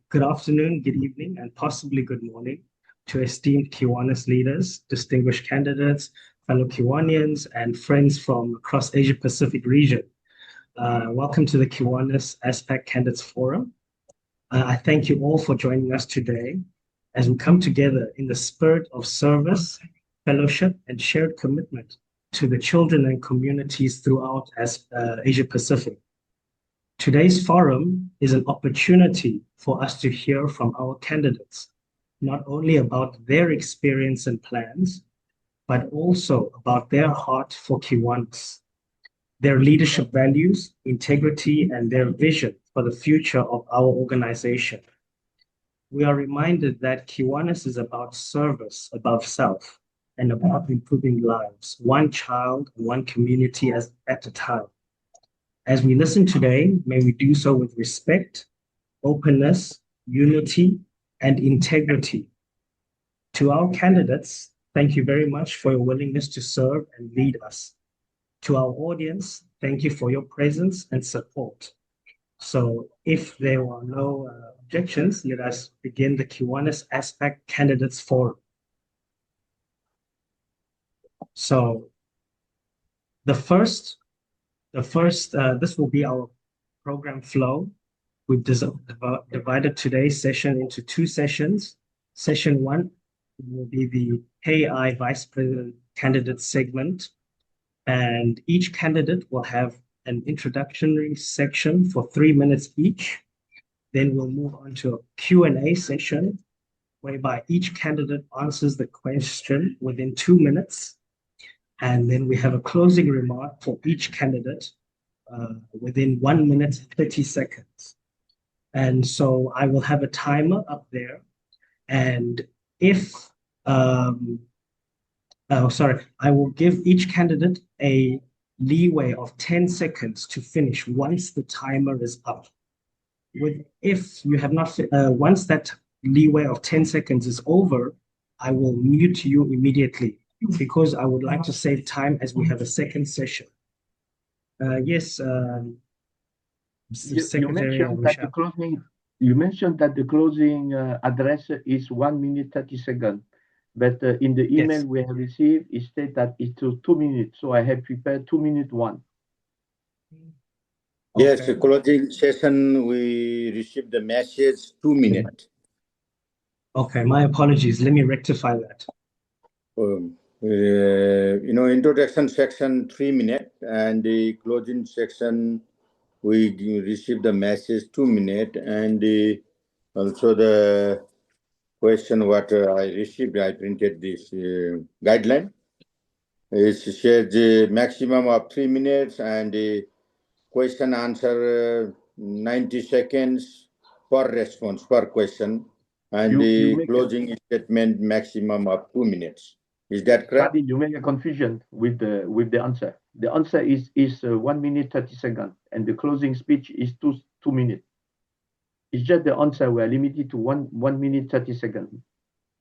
Good afternoon, good evening, and possibly good morning to esteemed Kiwanis leaders, distinguished candidates, fellow Kiwanians, and friends from across Asia-Pacific region. Welcome to the Kiwanis ASPAC Candidates Forum. I thank you all for joining us today as we come together in the spirit of service, fellowship, and shared commitment to the children and communities throughout Asia-Pacific. Today's forum is an opportunity for us to hear from our candidates, not only about their experience and plans, but also about their heart for Kiwanis, their leadership values, integrity, and their vision for the future of our organization. We are reminded that Kiwanis is about service above self and about improving lives, one child, one community at a time. As we listen today, may we do so with respect, openness, unity, and integrity. To our candidates, thank you very much for your willingness to serve and lead us. To our audience, thank you for your presence and support. So if there are no objections, let us begin the Kiwanis ASPAC Candidates Forum. So this will be our program flow. We've divided today's session into two sessions. Session one will be the KI Vice President candidate segment, and each candidate will have an introductory section for 3 minutes each. Then we'll move on to a Q&A session, whereby each candidate answers the question within 2 minutes. And then we have a closing remark for each candidate within 1 minute, 30 seconds. And so I will have a timer up there. And I will give each candidate a leeway of 10 seconds to finish once the timer is up. If you have not, once that leeway of 10 seconds is over, I will mute you immediately, because I would like to save time as we have a second session. Yes, Secretary. You mentioned that the closing address is 1 minute 30 seconds, but in the email we have received, it states that it's 2 minutes. So I have prepared 2 minute one. Yes, okay. Closing session, we received the message 2 minutes. Okay, my apologies. Let me rectify that. Introduction section 3 minutes, and the closing section we received the message 2 minutes, and also the question what I received, I printed this guideline. It says the maximum of 3 minutes, and the question answer 90 seconds per response per question, and the closing statement maximum of 2 minutes. Is that correct? You make a confusion with the answer. The answer is 1 minute 30 seconds, and the closing speech is 2 minutes. It's just the answer. We are limited to 1 minute 30 seconds,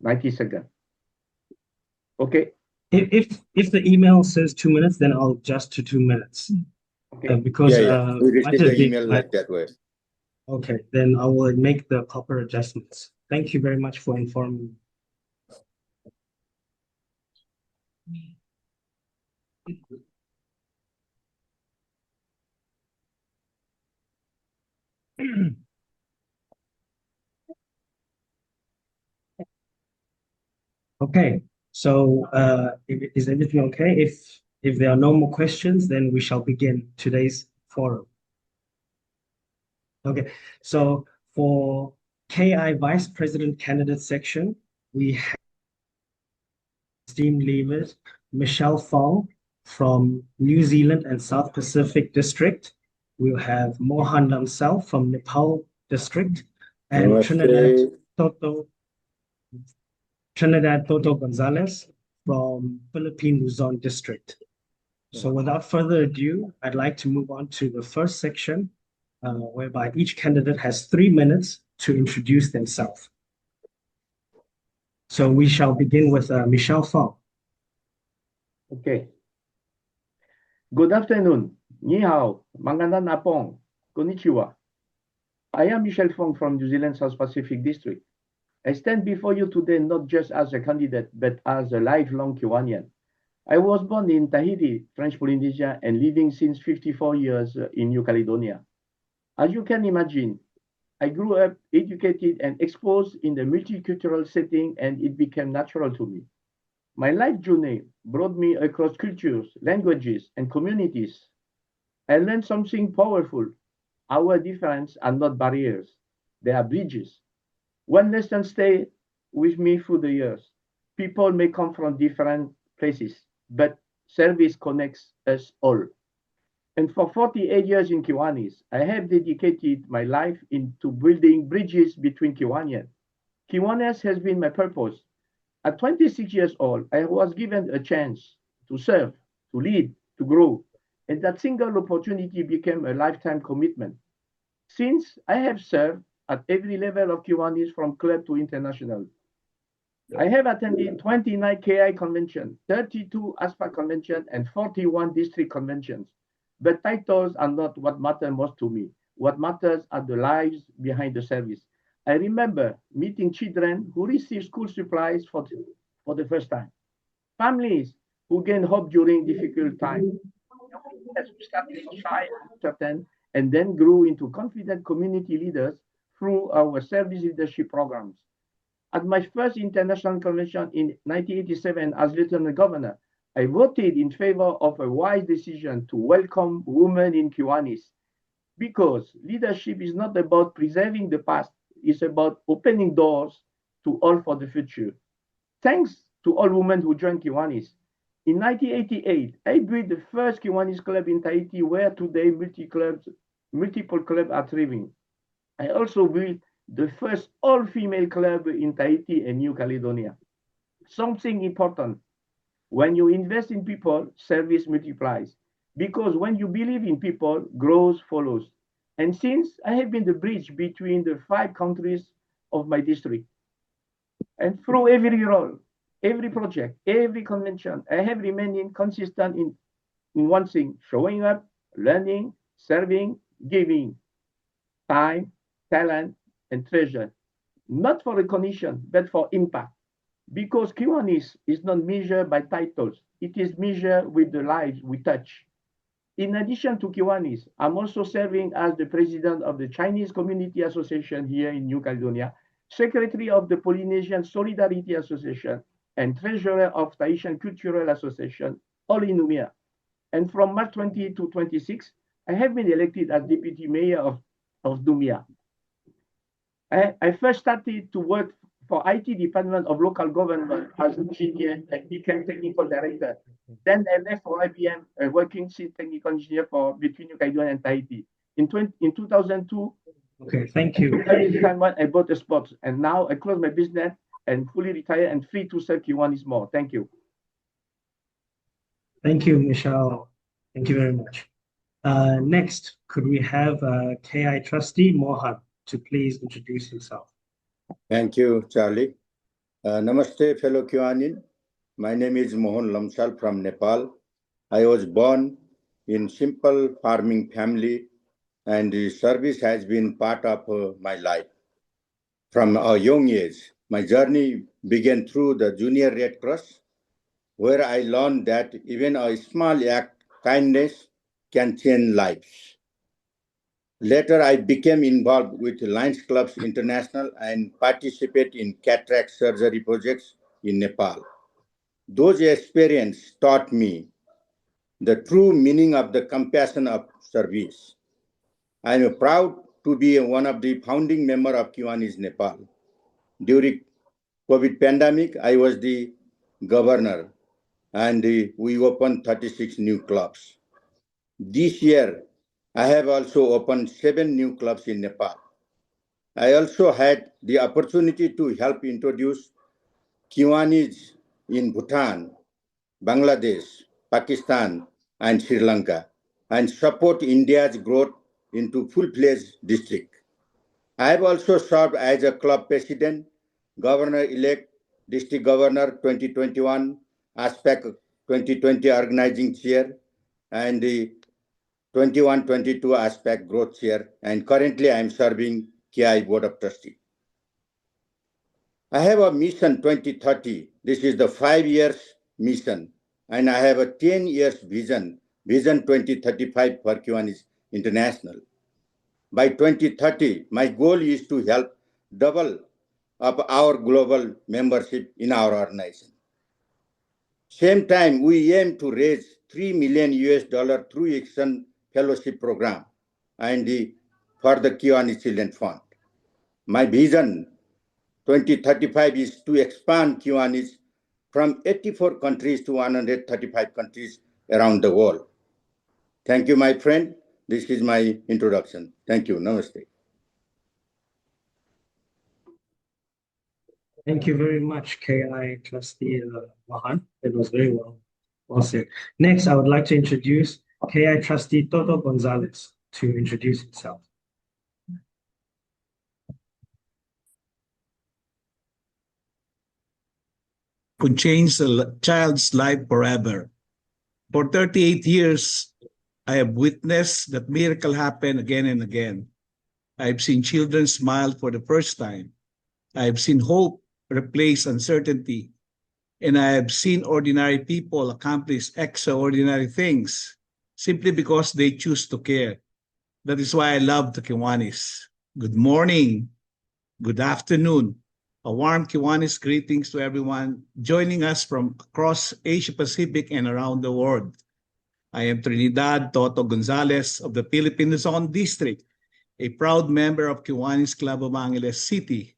90 seconds. Okay. If the email says 2 minutes, then I'll adjust to 2 minutes. Okay. Because we received the email like that way. Okay, then I will make the proper adjustments. Thank you very much for informing me. Okay, so is everything okay? If there are no more questions, then we shall begin today's forum. Okay, so for KI Vice President candidate section, we have esteemed leaders Michelle Fong from New Zealand and South Pacific District. We'll have Mohan Namsal from Nepal District, and Trinidad Toto Gonzalez from Philippine Luzon District. So without further ado, I'd like to move on to the first section, whereby each candidate has 3 minutes to introduce themselves. So we shall begin with Michelle Fong. Okay. Good afternoon. Ni hao, magandang hapon, konnichiwa. I am Michel Fong from New Zealand South Pacific District. I stand before you today not just as a candidate, but as a lifelong Kiwanian. I was born in Tahiti, French Polynesia, and living since 54 years in New Caledonia. As you can imagine, I grew up educated and exposed in the multicultural setting, and it became natural to me. My life journey brought me across cultures, languages, and communities. I learned something powerful. Our differences are not barriers, they are bridges. One lesson stayed with me through the years. People may come from different places, but service connects us all. And for 48 years in Kiwanis, I have dedicated my life into building bridges between Kiwanians. Kiwanis has been my purpose. At 26 years old, I was given a chance to serve, to lead, to grow, and that single opportunity became a lifetime commitment. Since I have served at every level of Kiwanis from club to international, I have attended 29 KI conventions, 32 ASPAC conventions, and 41 district conventions. But titles are not what matter most to me. What matters are the lives behind the service. I remember meeting children who received school supplies for the first time, families who gained hope during difficult times, who started shy and uncertain, and then grew into confident community leaders through our service leadership programs. At my first international convention in 1987 as Lieutenant Governor, I voted in favor of a wise decision to welcome women in Kiwanis because leadership is not about preserving the past, it's about opening doors to all for the future. Thanks to all women who joined Kiwanis. In 1988, I built the first Kiwanis club in Tahiti where today multiple clubs are thriving. I also built the first all-female club in Tahiti and New Caledonia. Something important, when you invest in people, service multiplies. Because when you believe in people, growth follows. And since I have been the bridge between the 5 countries of my district, and through every role, every project, every convention, I have remained consistent in one thing, showing up, learning, serving, giving time, talent, and treasure, not for recognition, but for impact. Because Kiwanis is not measured by titles, it is measured with the lives we touch. In addition to Kiwanis, I'm also serving as the president of the Chinese Community Association here in New Caledonia, secretary of the Polynesian Solidarity Association, and treasurer of Tahitian Cultural Association, all in Numia. And from March 20 to 26, I have been elected as deputy mayor of Numia. I first started to work for IT department of local government as engineer and became technical director. Then I left for IBM, working as technical engineer for between New Caledonia and Tahiti. In 2002, okay, thank you. I bought a spot, and now I close my business and fully retired and free to serve Kiwanis more. Thank you. Thank you, Michelle. Thank you very much. Next, could we have KI trustee Mohan to please introduce himself? Thank you, Charlie. Namaste, fellow Kiwanin. My name is Mohan Lamsal from Nepal. I was born in simple farming family, and the service has been part of my life. From a young age, my journey began through the Junior Red Cross, where I learned that even a small act of kindness can change lives. Later, I became involved with Lions Clubs International and participate in cataract surgery projects in Nepal. Those experiences taught me the true meaning of the compassion of service. I am proud to be one of the founding members of Kiwanis Nepal. During COVID pandemic, I was the governor and we opened 36 new clubs. This year, I have also opened 7 new clubs in Nepal. I also had the opportunity to help introduce Kiwanis in Bhutan, Bangladesh, Pakistan, and Sri Lanka, and support India's growth into full-fledged district. I have also served as a club president, governor-elect, district governor 2021, ASPAC 2020 organizing chair, and the 21-22 ASPAC Growth Chair, and currently I am serving KI Board of Trustees. I have a mission 2030. This is the 5 years mission, and I have a 10 years vision 2035 for Kiwanis International. By 2030, my goal is to help double up our global membership in our organization. Same time, we aim to raise $3 million through Action Fellowship Program and for the Kiwanis Children Fund. My vision 2035 is to expand Kiwanis from 84 countries to 135 countries around the world. Thank you, my friend. This is my introduction. Thank you. Namaste. Thank you very much, KI Trustee Mahan. It was very well said. Next, I would like to introduce KI Trustee Toto Gonzalez to introduce himself. Could change a child's life forever. For 38 years, I have witnessed that miracle happen again and again. I've seen children smile for the first time. I've seen hope replace uncertainty. And I have seen ordinary people accomplish extraordinary things simply because they choose to care. That is why I love the Kiwanis. Good morning, good afternoon. A warm Kiwanis greetings to everyone joining us from across Asia-Pacific and around the world. I am Trinidad Toto Gonzalez of the Philippine Luzon District, a proud member of Kiwanis Club of Angeles City.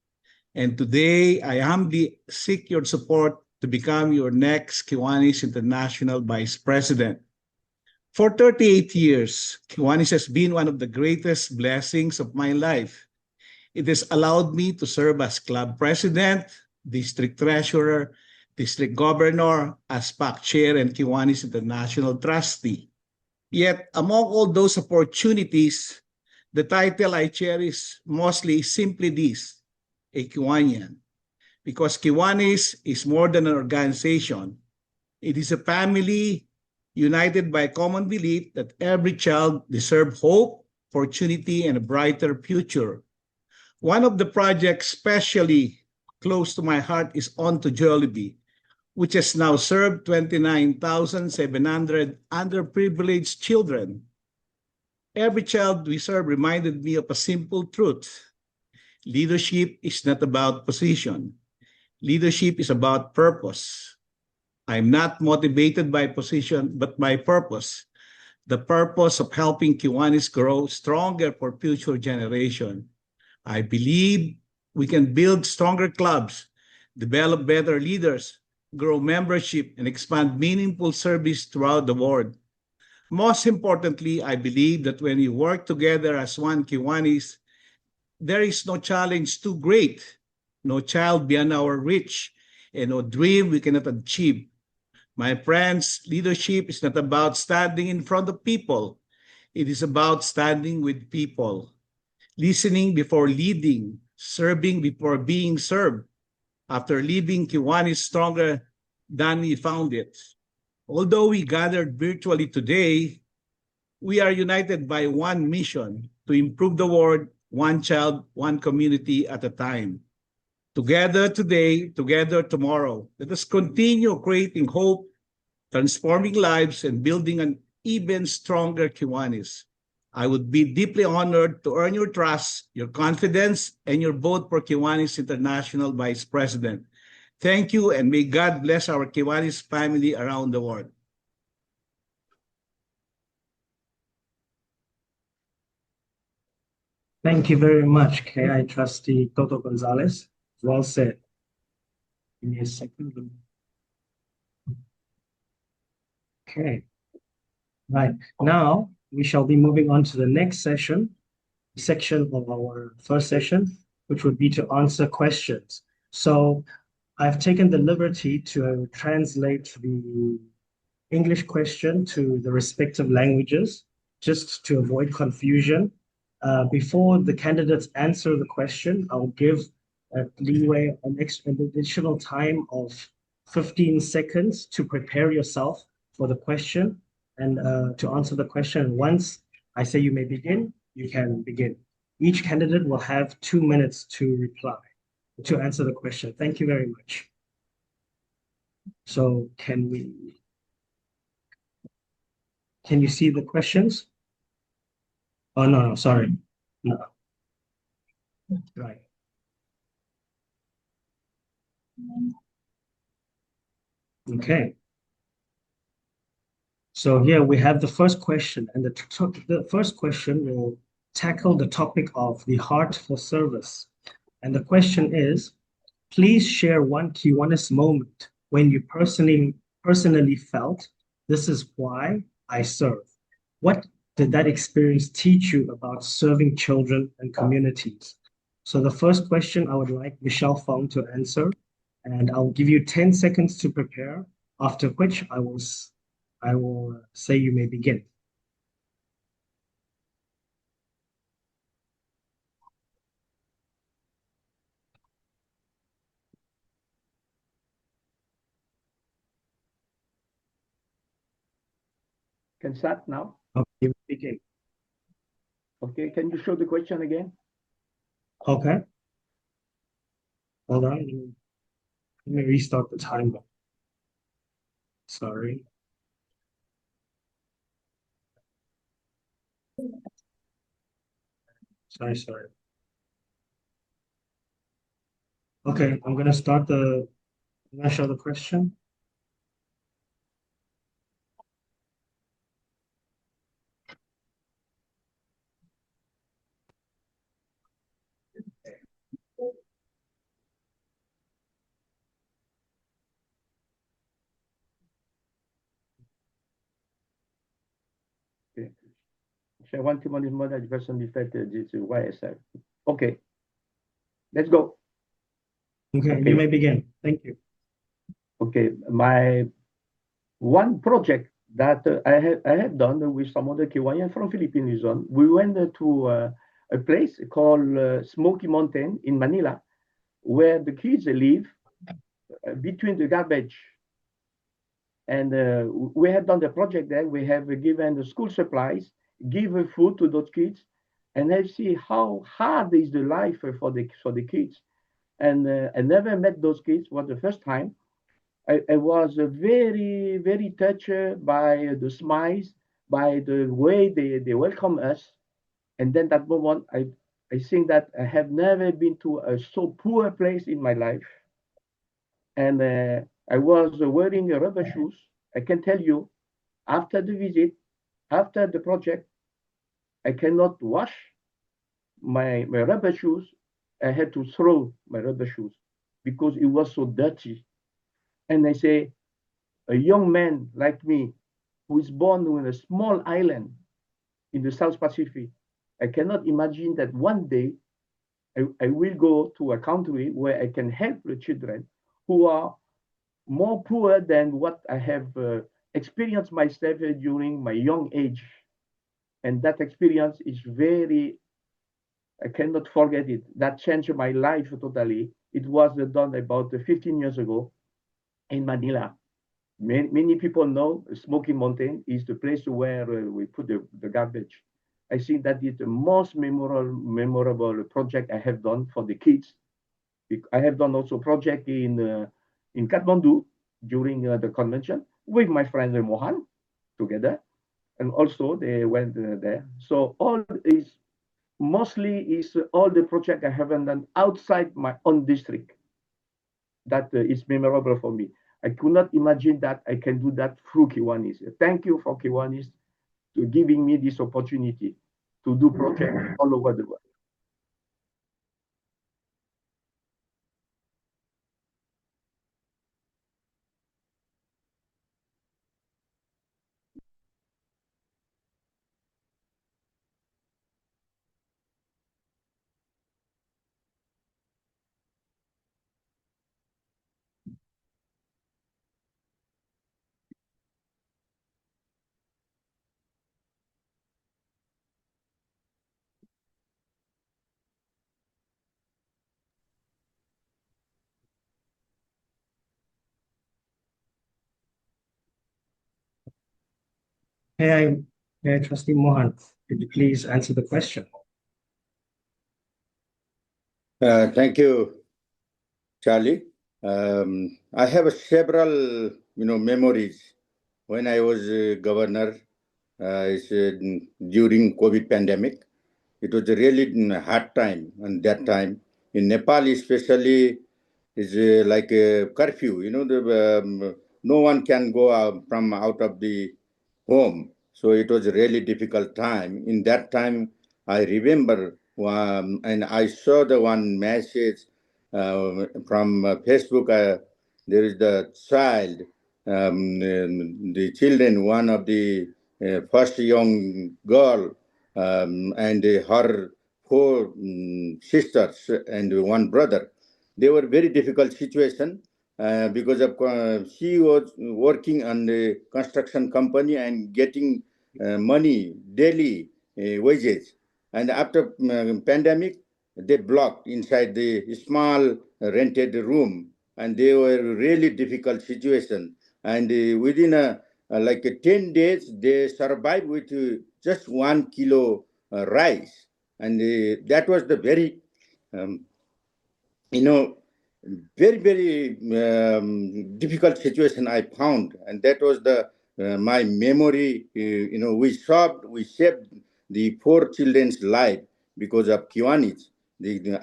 And today, I humbly seek your support to become your next Kiwanis International Vice President. For 38 years, Kiwanis has been one of the greatest blessings of my life. It has allowed me to serve as club president, district treasurer, district governor, ASPAC chair, and Kiwanis International trustee. Yet, among all those opportunities, the title I cherish mostly simply this, a Kiwanian. Because Kiwanis is more than an organization. It is a family united by a common belief that every child deserves hope, opportunity, and a brighter future. One of the projects especially close to my heart is On to Jollibee, which has now served 29,700 underprivileged children. Every child we serve reminded me of a simple truth. Leadership is not about position. Leadership is about purpose. I'm not motivated by position, but by purpose. The purpose of helping Kiwanis grow stronger for future generations. I believe we can build stronger clubs, develop better leaders, grow membership, and expand meaningful service throughout the world. Most importantly, I believe that when we work together as one Kiwanis, there is no challenge too great, no child beyond our reach, and no dream we cannot achieve. My friends, leadership is not about standing in front of people. It is about standing with people. Listening before leading, serving before being served. After leaving Kiwanis stronger than we found it. Although we gathered virtually today, we are united by one mission to improve the world, one child, one community at a time. Together today, together tomorrow. Let us continue creating hope, transforming lives, and building an even stronger Kiwanis. I would be deeply honored to earn your trust, your confidence, and your vote for Kiwanis International Vice President. Thank you, and may God bless our Kiwanis family around the world. Thank you very much, KI Trustee Toto Gonzalez. Well said. Give me a second. Okay. Right. Now, we shall be moving on to the next section of our first session, which would be to answer questions. So I've taken the liberty to translate the English question to the respective languages, just to avoid confusion. Before the candidates answer the question, I'll give a leeway, an additional time of 15 seconds to prepare yourself for the question. And to answer the question, once I say you may begin, you can begin. Each candidate will have 2 minutes to reply, to answer the question. Thank you very much. So can you see the questions? Oh, no, sorry. No. Right. Okay. So here we have the first question, and the first question will tackle the topic of the heart for service. And the question is, please share one Kiwanis moment when you personally felt, this is why I serve. What did that experience teach you about serving children and communities? So the first question I would like Michelle Fong to answer, and I'll give you 10 seconds to prepare, after which I will say you may begin. Can start now? Okay, you may begin. Okay, can you show the question again? Okay. Hold on. Let me restart the timer. Sorry. Sorry. Okay, I'm gonna show the question. Okay. Share one Kiwanis moment that personally felt this is why I serve. Okay, let's go. Okay, Okay. you may begin. Thank you. Okay, my one project that I had done with some other Kiwanian from Philippine Luzon. We went to a place called Smoky Mountain in Manila, where the kids live between the garbage. And we have done the project there. We have given the school supplies, give food to those kids, and I see how hard is the life for the kids. And I never met those kids. Was the first time. I was very, very touched by the smiles, by the way they welcome us. And then that moment, I think that I have never been to a so poor place in my life. And I was wearing rubber shoes. I can tell you, after the visit, after the project, I cannot wash my rubber shoes. I had to throw my rubber shoes because it was so dirty. And I say, a young man like me, who is born on a small island in the South Pacific, I cannot imagine that one day I will go to a country where I can help the children who are more poor than what I have experienced myself during my young age. And that experience is very, I cannot forget it. That changed my life totally. It was done about 15 years ago in Manila. Many people know Smoky Mountain is the place where we put the garbage. I think that is the most memorable project I have done for the kids. I have done also project in Kathmandu during the convention with my friend Mohan together, and also they went there. So mostly is all the project I haven't done outside my own district that is memorable for me. I could not imagine that I can do that through Kiwanis. Thank you for Kiwanis to giving me this opportunity to do projects all over the world. May I, Trustee Mohan, could you please answer the question? Thank you, Charlie. I have several, memories when I was governor during COVID pandemic. It was a really hard time, and that time in Nepal, especially, is like a curfew. No one can go out from out of the home. So it was a really difficult time. In that time, I remember, and I saw the one message from Facebook. There is the child, the children, one of the first young girl, and her four sisters and one brother. They were very difficult situation because of she was working on the construction company and getting money daily wages, and after pandemic they blocked inside the small rented room, and they were really difficult situation, and within like 10 days they survived with just 1 kilo rice, and that was the very um, you know very difficult situation I found, and that was the my memory. We saved the four children's life because of Kiwanis.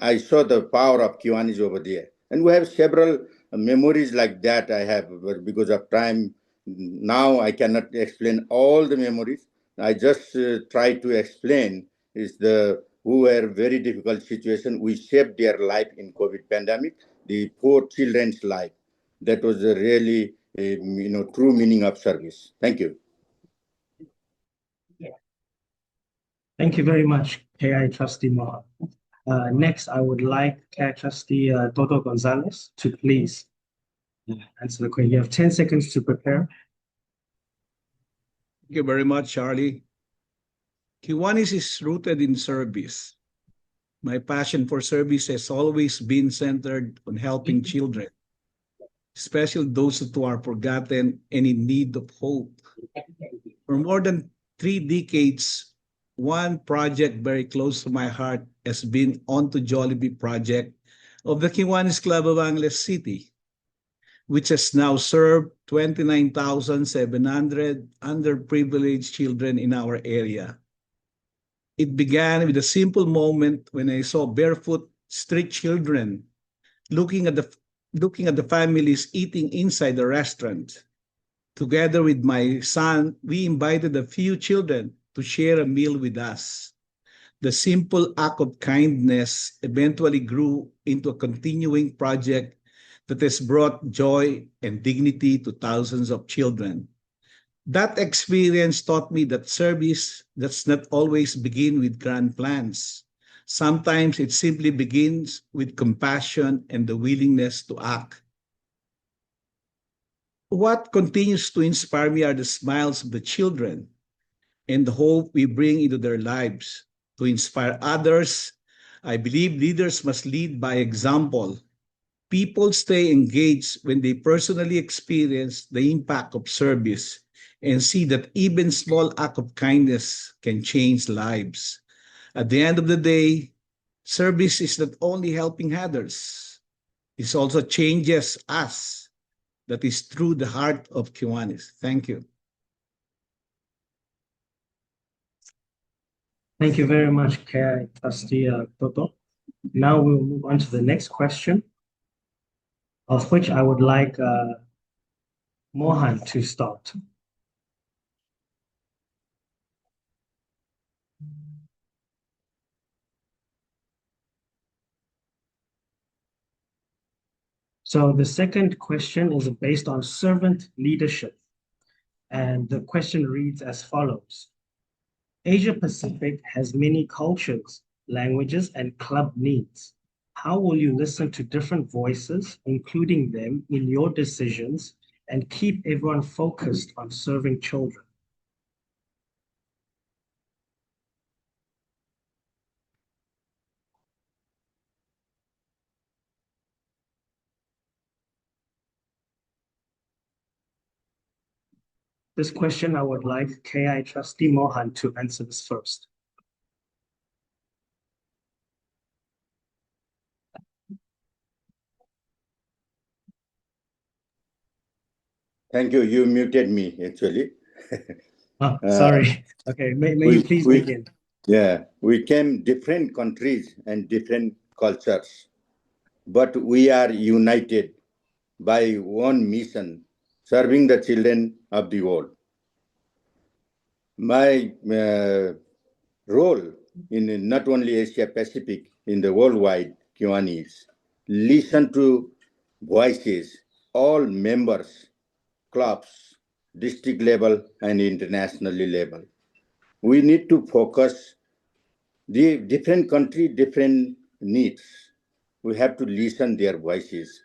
I saw the power of Kiwanis over there, and we have several memories like that. I have, but because of time now I cannot explain all the memories. I just try to explain is the who were very difficult situation. We saved their life in COVID pandemic, the poor children's life. That was a really, true meaning of service. Thank you. Thank you very much, KI Trustee Mohan. Next, I would like KI Trustee Toto Gonzalez to please answer the question. You have 10 seconds to prepare. Thank you very much, Charlie. Kiwanis is rooted in service. My passion for service has always been centered on helping children, especially those who are forgotten and in need of hope. For more than 3 decades, one project very close to my heart has been On to Jollibee project of the Kiwanis Club of Angeles City, which has now served 29,700 underprivileged children in our area. It began with a simple moment when I saw barefoot street children looking at the families eating inside the restaurant. Together with my son, we invited a few children to share a meal with us. The simple act of kindness eventually grew into a continuing project that has brought joy and dignity to thousands of children. That experience taught me that service does not always begin with grand plans. Sometimes it simply begins with compassion and the willingness to act. What continues to inspire me are the smiles of the children and the hope we bring into their lives. To inspire others, I believe leaders must lead by example. People stay engaged when they personally experience the impact of service and see that even small act of kindness can change lives. At the end of the day, service is not only helping others, it also changes us. That is through the heart of Kiwanis. Thank you. Thank you very much, KI Trustee Toto. Now we'll move on to the next question, of which I would like Mohan to start. So the second question is based on servant leadership. And the question reads as follows. Asia-Pacific has many cultures, languages, and club needs. How will you listen to different voices, including them, in your decisions and keep everyone focused on serving children? This question, I would like KI Trustee Mohan to answer this first. Thank you. You muted me, actually. Oh, sorry. Okay, may you please begin. Yeah, we came different countries and different cultures, but we are united by one mission, serving the children of the world. My role in not only Asia-Pacific, in the worldwide Kiwanis, listen to voices, all members, clubs, district level and internationally level. We need to focus the different country, different needs. We have to listen their voices.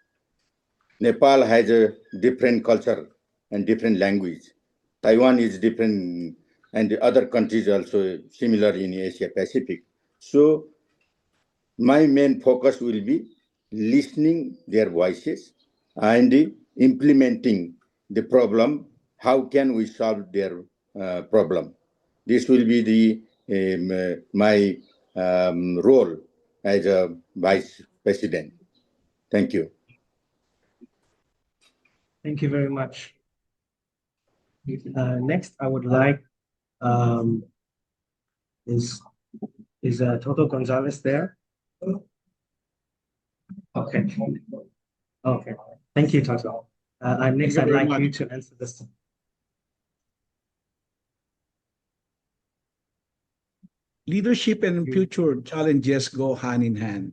Nepal has a different culture and different language. Taiwan is different, and the other countries also similar in Asia Pacific. So my main focus will be listening their voices and implementing the problem. How can we solve their problem? This will be the my role as a vice president. Thank you. Thank you very much. Next, I would like is Toto Gonzalez there? Okay. Okay. Thank you, Toto. Next, I'd like you to answer this. Leadership and future challenges go hand in hand.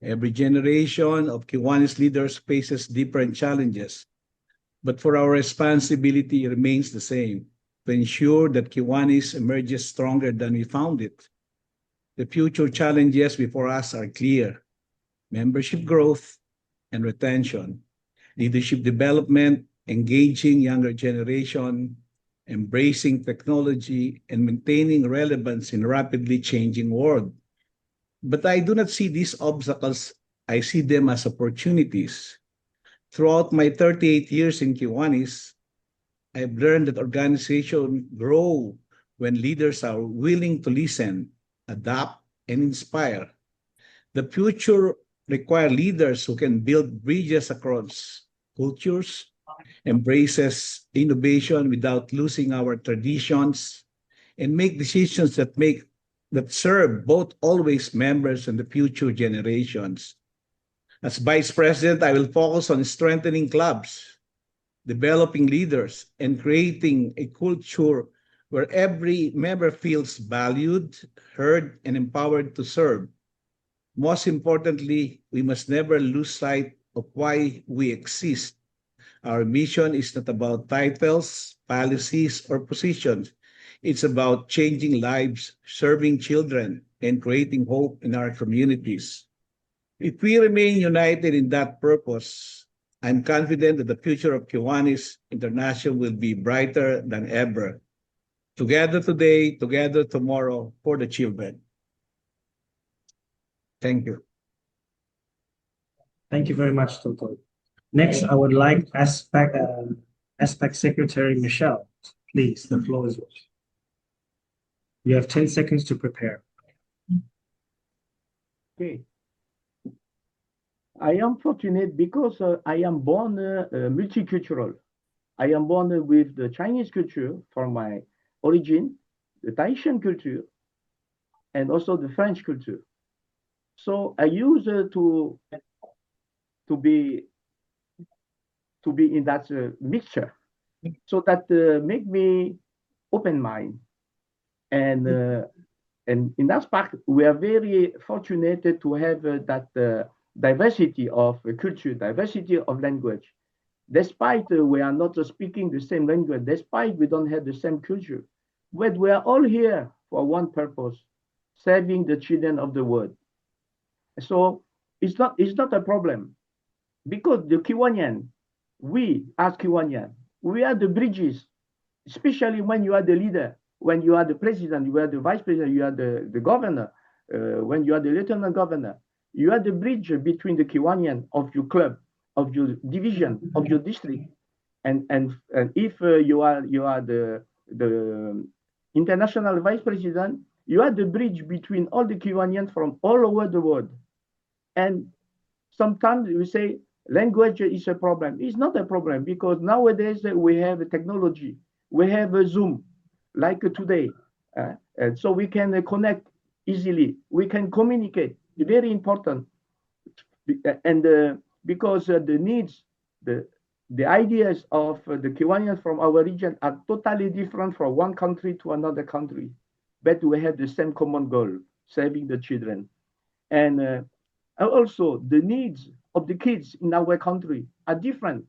Every generation of Kiwanis leaders faces different challenges, but for our responsibility remains the same, to ensure that Kiwanis emerges stronger than we found it. The future challenges before us are clear: membership growth and retention, leadership development, engaging younger generation, embracing technology, and maintaining relevance in a rapidly changing world. But I do not see these obstacles, I see them as opportunities. Throughout my 38 years in Kiwanis, I've learned that organizations grow when leaders are willing to listen, adapt, and inspire. The future requires leaders who can build bridges across cultures, embraces innovation without losing our traditions, and make decisions that serve both always members and the future generations. As Vice President, I will focus on strengthening clubs, developing leaders, and creating a culture where every member feels valued, heard, and empowered to serve. Most importantly, we must never lose sight of why we exist. Our mission is not about titles, policies, or positions. It's about changing lives, serving children, and creating hope in our communities. If we remain united in that purpose, I'm confident that the future of Kiwanis International will be brighter than ever. Together today, together tomorrow, for the children. Thank you. Thank you very much, Toto. Next, I would like ASPAC Secretary Michelle. Please, the floor is yours. You have 10 seconds to prepare. Okay. I am fortunate because I am born multicultural. I am born with the Chinese culture for my origin, the Tahitian culture, and also the French culture. So I used to be in that mixture, so that make me open mind, and in that part we are very fortunate to have that diversity of culture, diversity of language. Despite we are not speaking the same language, despite we don't have the same culture, but we are all here for one purpose: serving the children of the world. So it's not a problem, because the Kiwanian, we as Kiwanian, we are the bridges, especially when you are the leader, when you are the president, you are the vice president, you are the governor, when you are the lieutenant governor, you are the bridge between the Kiwanian of your club, of your division, of your district, And if you are the international vice president, you are the bridge between all the Kiwanians from all over the world. And sometimes we say language is a problem. It's not a problem, because nowadays we have technology. We have a Zoom, like today. And so we can connect easily. We can communicate. It's very important. And because the needs, the ideas of the Kiwanians from our region are totally different from one country to another country. But we have the same common goal, saving the children. And also, the needs of the kids in our country are different.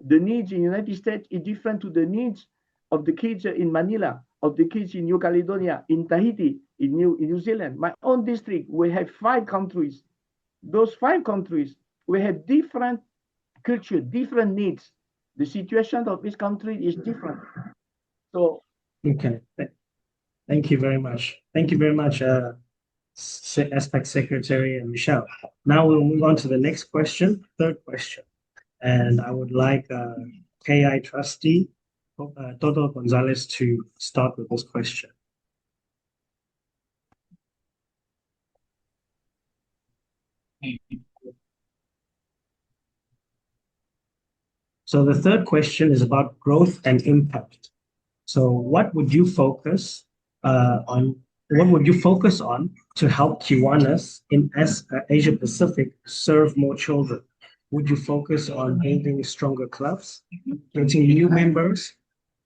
The needs in the United States is different to the needs of the kids in Manila, of the kids in New Caledonia, in Tahiti, in New Zealand. My own district, we have 5 countries. Those 5 countries, we have different culture, different needs. The situation of each country is different. So, okay, thank you very much. Thank you very much, ASPAC Secretary Michelle. Now we'll move on to the next question, third question. And I would like KI trustee Toto Gonzalez to start with this question. So the third question is about growth and impact. So what would you focus on? What would you focus on to help Kiwanis in Asia-Pacific serve more children? Would you focus on building stronger clubs, getting new members,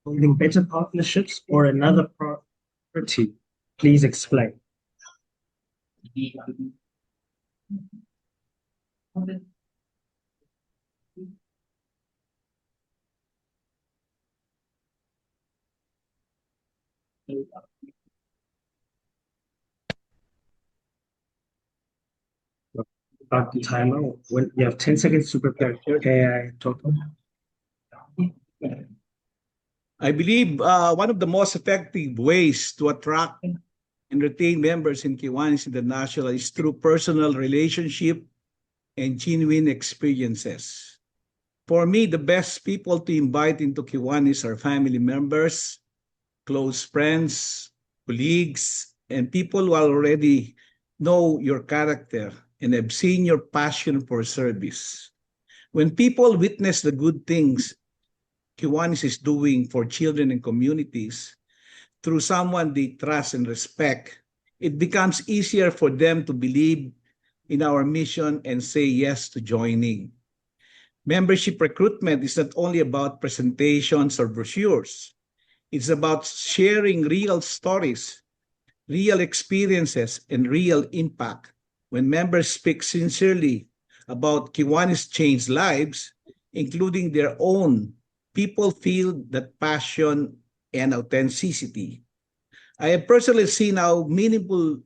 building better partnerships, or another priority? Please explain. Start the timer when you have 10 seconds to prepare. Okay, Toto. I believe one of the most effective ways to attract and retain members in Kiwanis International is through personal relationship and genuine experiences. For me, the best people to invite into Kiwanis are family members, close friends, colleagues, and people who already know your character and have seen your passion for service. When people witness the good things Kiwanis is doing for children and communities through someone they trust and respect, it becomes easier for them to believe in our mission and say yes to joining. Membership recruitment is not only about presentations or brochures. It's about sharing real stories, real experiences, and real impact. When members speak sincerely about Kiwanis' changed lives, including their own, people feel that passion and authenticity. I have personally seen how meaningful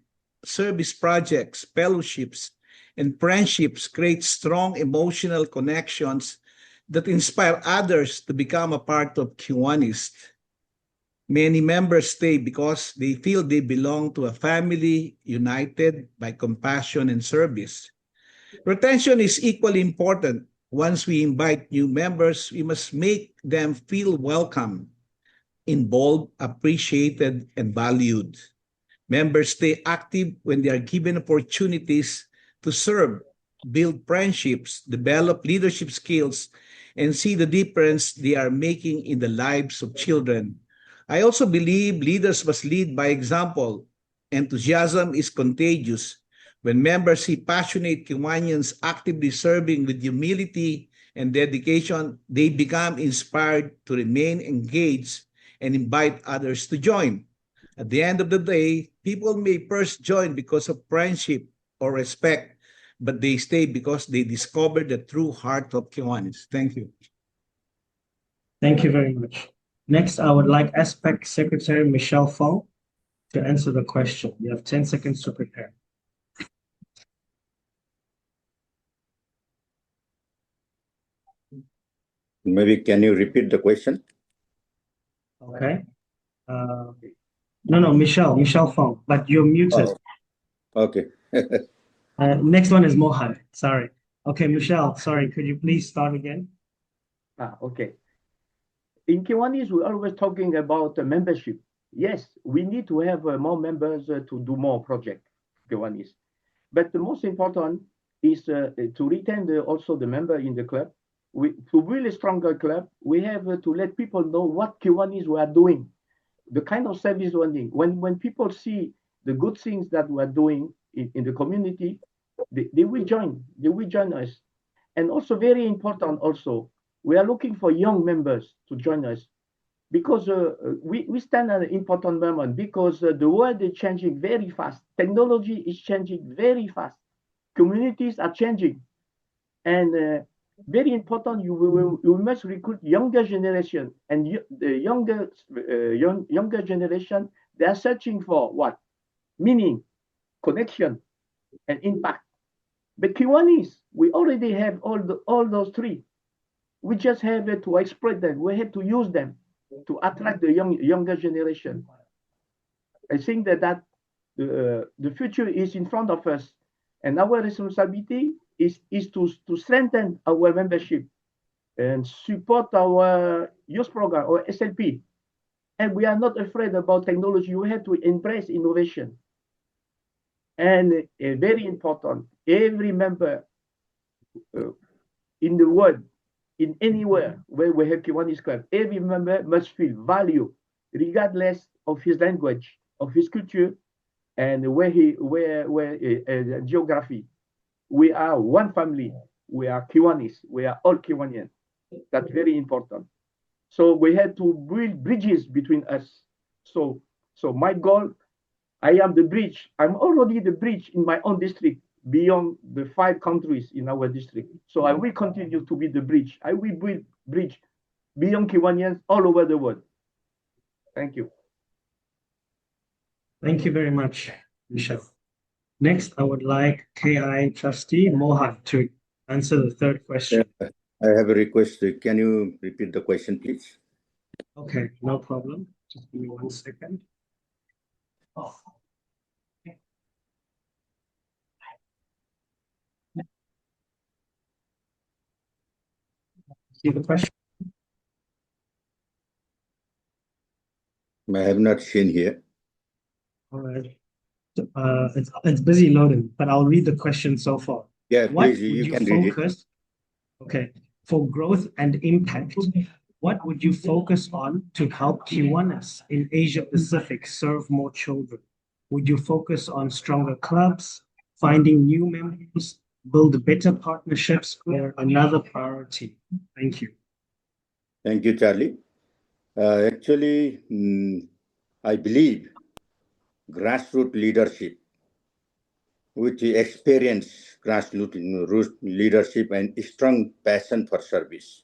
service projects, fellowships, and friendships create strong emotional connections that inspire others to become a part of Kiwanis. Many members stay because they feel they belong to a family united by compassion and service. Retention is equally important. Once we invite new members, we must make them feel welcome, involved, appreciated, and valued. Members stay active when they are given opportunities to serve, build friendships, develop leadership skills, and see the difference they are making in the lives of children. I also believe leaders must lead by example. Enthusiasm is contagious. When members see passionate Kiwanians actively serving with humility and dedication, they become inspired to remain engaged and invite others to join. At the end of the day, people may first join because of friendship or respect, but they stay because they discover the true heart of Kiwanis. Thank you. Thank you very much. Next, I would like ASPAC Secretary Michelle Fong to answer the question. You have 10 seconds to prepare. Maybe can you repeat the question? Okay. No, Michelle Fong, but you're muted. Oh, okay. Next one is Mohan. Sorry. Okay, Michelle, sorry, could you please start again? Okay. in Kiwanis, we're always talking about membership. Yes, we need to have more members to do more projects, Kiwanis. But the most important is to retain also the member in the club. To build a stronger club, we have to let people know what Kiwanis we are doing, the kind of service we're doing. When people see the good things that we are doing in the community, they will join. They will join us. And also very important also, we are looking for young members to join us because we stand at an important moment because the world is changing very fast. Technology is changing very fast. Communities are changing. And very important, you must recruit younger generation. And the younger generation, they are searching for what? Meaning, connection, and impact. But Kiwanis, we already have all those three. We just have to exploit them. We have to use them to attract the younger generation. I think that the future is in front of us, and our responsibility is to strengthen our membership and support our youth program or SLP. And we are not afraid about technology. We have to embrace innovation. And very important, every member in the world, in anywhere where we have Kiwanis Club, every member must feel value, regardless of his language, of his culture, and where geography. We are one family. We are Kiwanis. We are all Kiwanians. That's very important. So we had to build bridges between us. So my goal, I am the bridge. I'm already the bridge in my own district beyond the 5 countries in our district. So I will continue to be the bridge. I will build bridge beyond Kiwanians all over the world. Thank you. Thank you very much, Michelle. Next, I would like KI Trustee Mohan to answer the third question. I have a request. Can you repeat the question, please? Okay, no problem. Just give me 1 second. Oh. See the question? I have not seen here. All right. It's busy loading, but I'll read the question so far. Yeah, What please, would you you can read it. focus? Okay, for growth and impact, what would you focus on to help Kiwanis in Asia-Pacific serve more children? Would you focus on stronger clubs, finding new members, build better partnerships, or another priority? Thank you. Thank you, Charlie. Actually, I believe grassroots leadership with the experience, grassroots leadership and strong passion for service.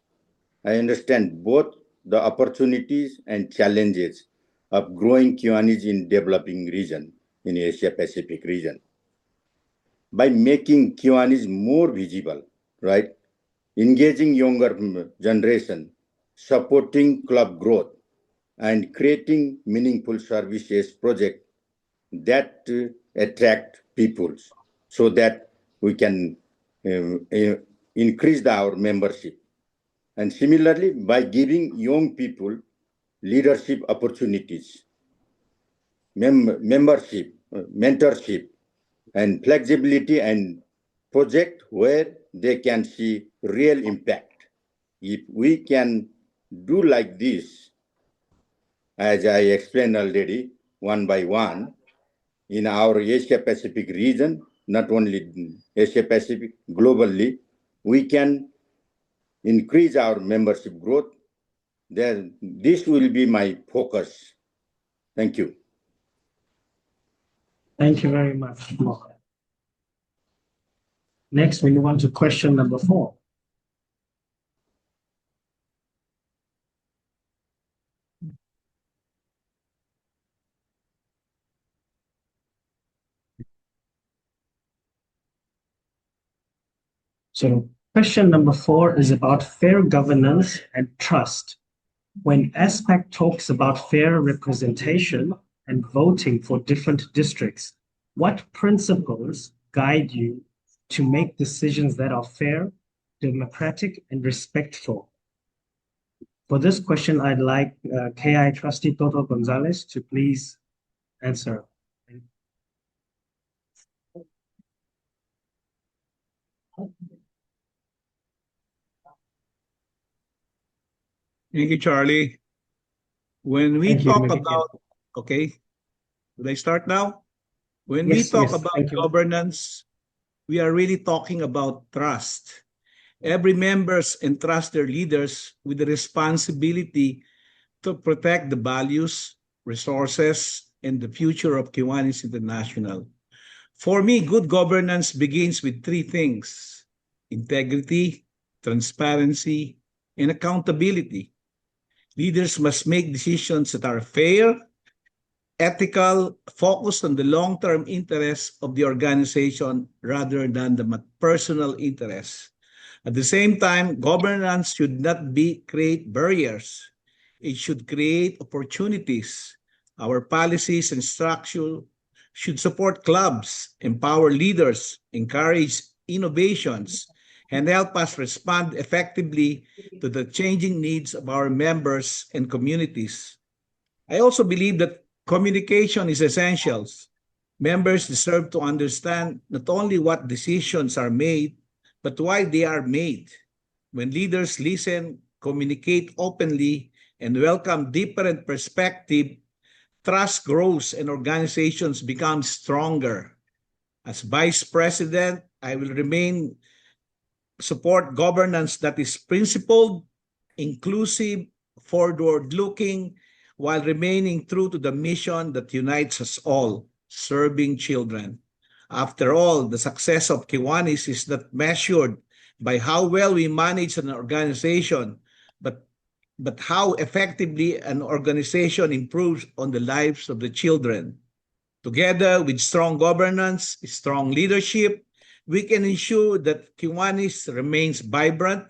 I understand both the opportunities and challenges of growing Kiwanis in developing region, in Asia-Pacific region. By making Kiwanis more visible, right? Engaging younger generation, supporting club growth, and creating meaningful services project that attract people so that we can increase our membership. And similarly, by giving young people leadership opportunities, membership, mentorship, and flexibility and project where they can see real impact. If we can do like this, as I explained already, one by one, in our Asia-Pacific region, not only Asia-Pacific, globally, we can increase our membership growth. Then this will be my focus. Thank you. Thank you very much, Mohan. Next, we move on to question number 4. So question number 4 is about fair governance and trust. When ASPAC talks about fair representation and voting for different districts, what principles guide you to make decisions that are fair, democratic, and respectful? For this question, I'd like KI Trustee Toto Gonzalez to please answer. Thank you, Charlie. When we Thank you, talk Maybe about, okay, will I start now? When we Yes, talk yes, about thank you. governance, we are really talking about trust. Every members entrust their leaders with the responsibility to protect the values, resources, and the future of Kiwanis International. For me, good governance begins with three things: integrity, transparency, and accountability. Leaders must make decisions that are fair, ethical, focused on the long-term interests of the organization rather than the personal interests. At the same time, governance should not create barriers. It should create opportunities. Our policies and structure should support clubs, empower leaders, encourage innovations, and help us respond effectively to the changing needs of our members and communities. I also believe that communication is essential. Members deserve to understand not only what decisions are made, but why they are made. When leaders listen, communicate openly, and welcome different perspectives, trust grows and organizations become stronger. As Vice President, I will remain support governance that is principled, inclusive, forward-looking, while remaining true to the mission that unites us all, serving children. After all, the success of Kiwanis is not measured by how well we manage an organization, but how effectively an organization improves on the lives of the children. Together with strong governance, strong leadership, we can ensure that Kiwanis remains vibrant,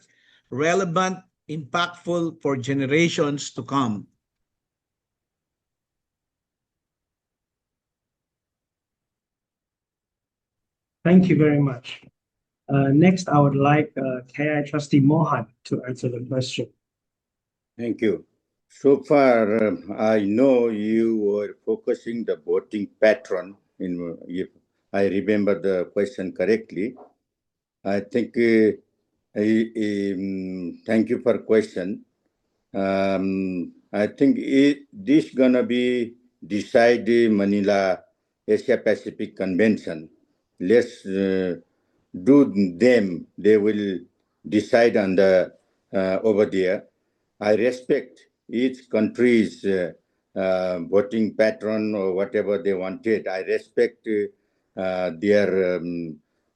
relevant, impactful for generations to come. Thank you very much. Next, I would like KI Trustee Mohan to answer the question. Thank you. So far, I know you were focusing the voting pattern. If I remember the question correctly, I think. Thank you for question. I think this gonna be decided Manila Asia-Pacific Convention. Let's do them. They will decide on the over there. I respect each country's voting pattern or whatever they wanted. I respect their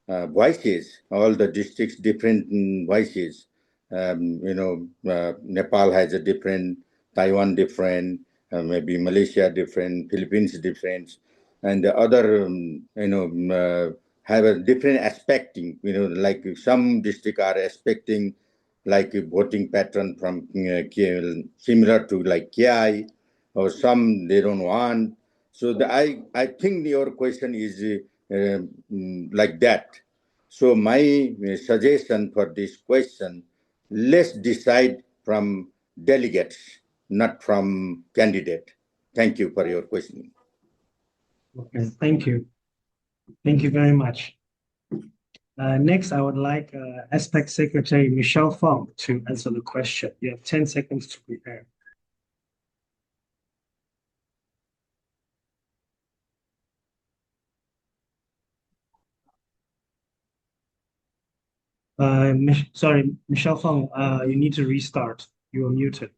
voices, all the districts, different voices. Nepal has a different, Taiwan different, maybe Malaysia different, Philippines different, and the other, have a different aspecting. Like some districts are expecting like a voting pattern from similar to like KI, or some they don't want. So I think your question is like that. So my suggestion for this question, let's decide from delegates, not from candidate. Thank you for your question. Okay, thank you. Thank you very much. Next, I would like ASPAC Secretary Michelle Fong to answer the question. You have 10 seconds to prepare. Sorry, Michelle Fong, you need to restart. You are muted.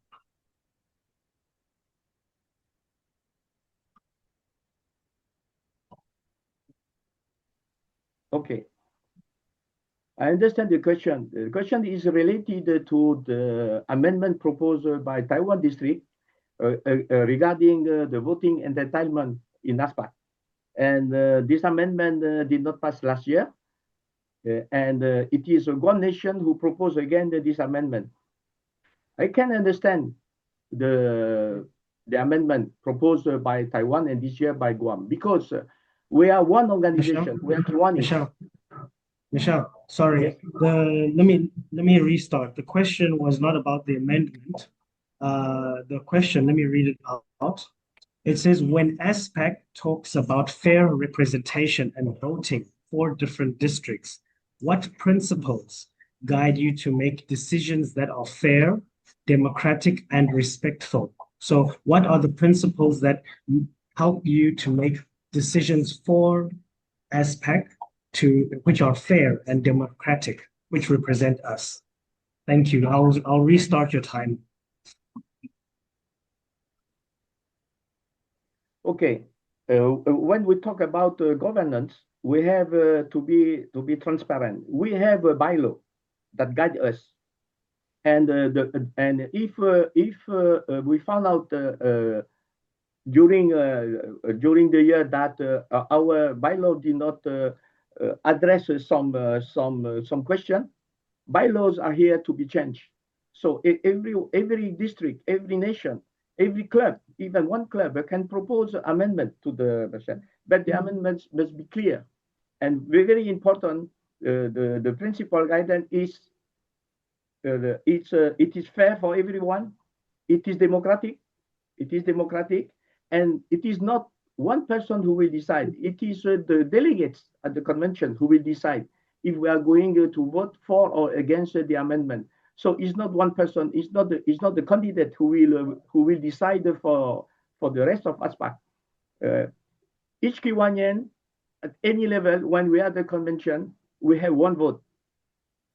Okay. I understand the question. The question is related to the amendment proposed by Taiwan District regarding the voting entitlement in ASPAC. And this amendment did not pass last year. And it is one nation who proposed again this amendment. I can understand the amendment proposed by Taiwan and this year by Guam, because we are one organization. We are Kiwanis. Michelle, sorry. Yes. Let me restart. The question was not about the amendment. the question, let me read it out. It says, when ASPAC talks about fair representation and voting for different districts, what principles guide you to make decisions that are fair, democratic, and respectful? So what are the principles that help you to make decisions for ASPAC which are fair and democratic, which represent us? Thank you. I'll restart your time. Okay. When we talk about governance, we have to be transparent. We have a bylaw that guide us, and if we found out during the year that our bylaw did not address some question, bylaws are here to be changed. So every district, every nation, every club, even one club can propose an amendment to the, but the amendments must be clear. And very important, the principal guidance is it is fair for everyone, it is democratic, and it is not one person who will decide. It is the delegates at the convention who will decide if we are going to vote for or against the amendment. So it's not one person. It's not the candidate who will decide for the rest of ASPAC. Each Kiwanian at any level, when we are at the convention, we have one vote.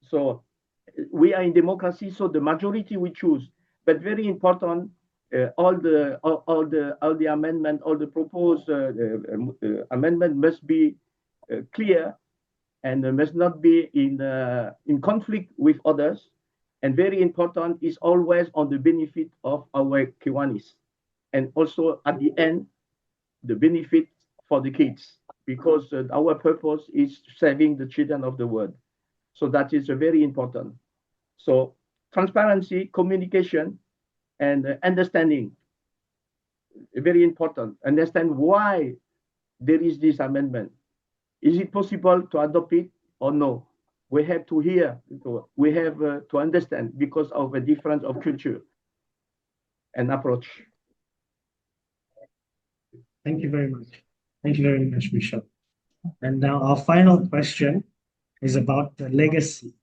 So we are in democracy, so the majority we choose. But very important, all the amendment, all the proposed amendment must be clear and must not be in conflict with others. And very important is always on the benefit of our Kiwanis, and also at the end, the benefit for the kids, because our purpose is saving the children of the world. So that is very important. So transparency, communication, and understanding, very important. Understand why there is this amendment. Is it possible to adopt it or no? We have to hear, we have to understand because of a difference of culture and approach. Thank you very much. Thank you very much, Michelle. And now our final question is about the legacy.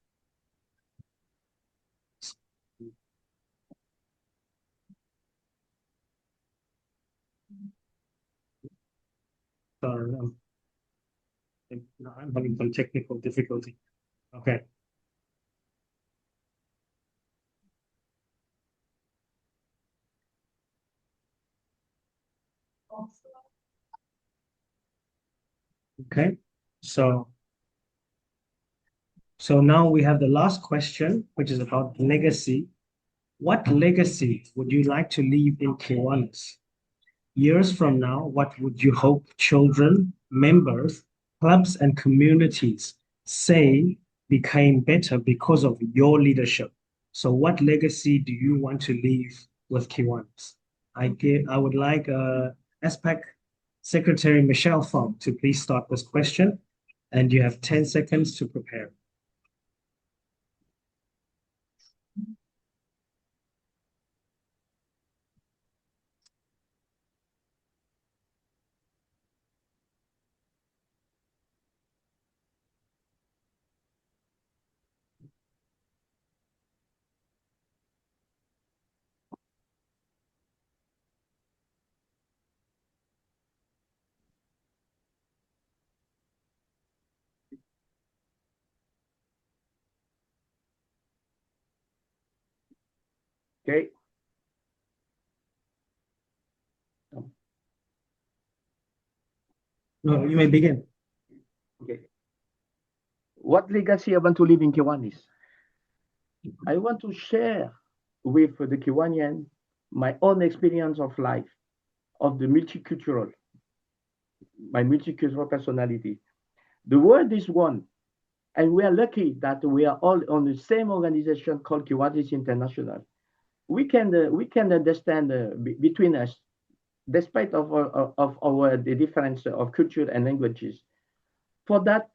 Sorry, I'm having some technical difficulty. Okay. Okay, so now we have the last question, which is about legacy. What legacy would you like to leave in Kiwanis? Years from now, what would you hope children, members, clubs, and communities say became better because of your leadership? So what legacy do you want to leave with Kiwanis? I would like ASPAC Secretary Michelle Fong to please start this question, and you have 10 seconds to prepare. Okay. No, you may begin. Okay. What legacy I want to leave in Kiwanis? I want to share with the Kiwanian my own experience of life, of the my multicultural personality. The world is one, and we are lucky that we are all on the same organization called Kiwanis International. We can understand between us, despite the difference of culture and languages. For that,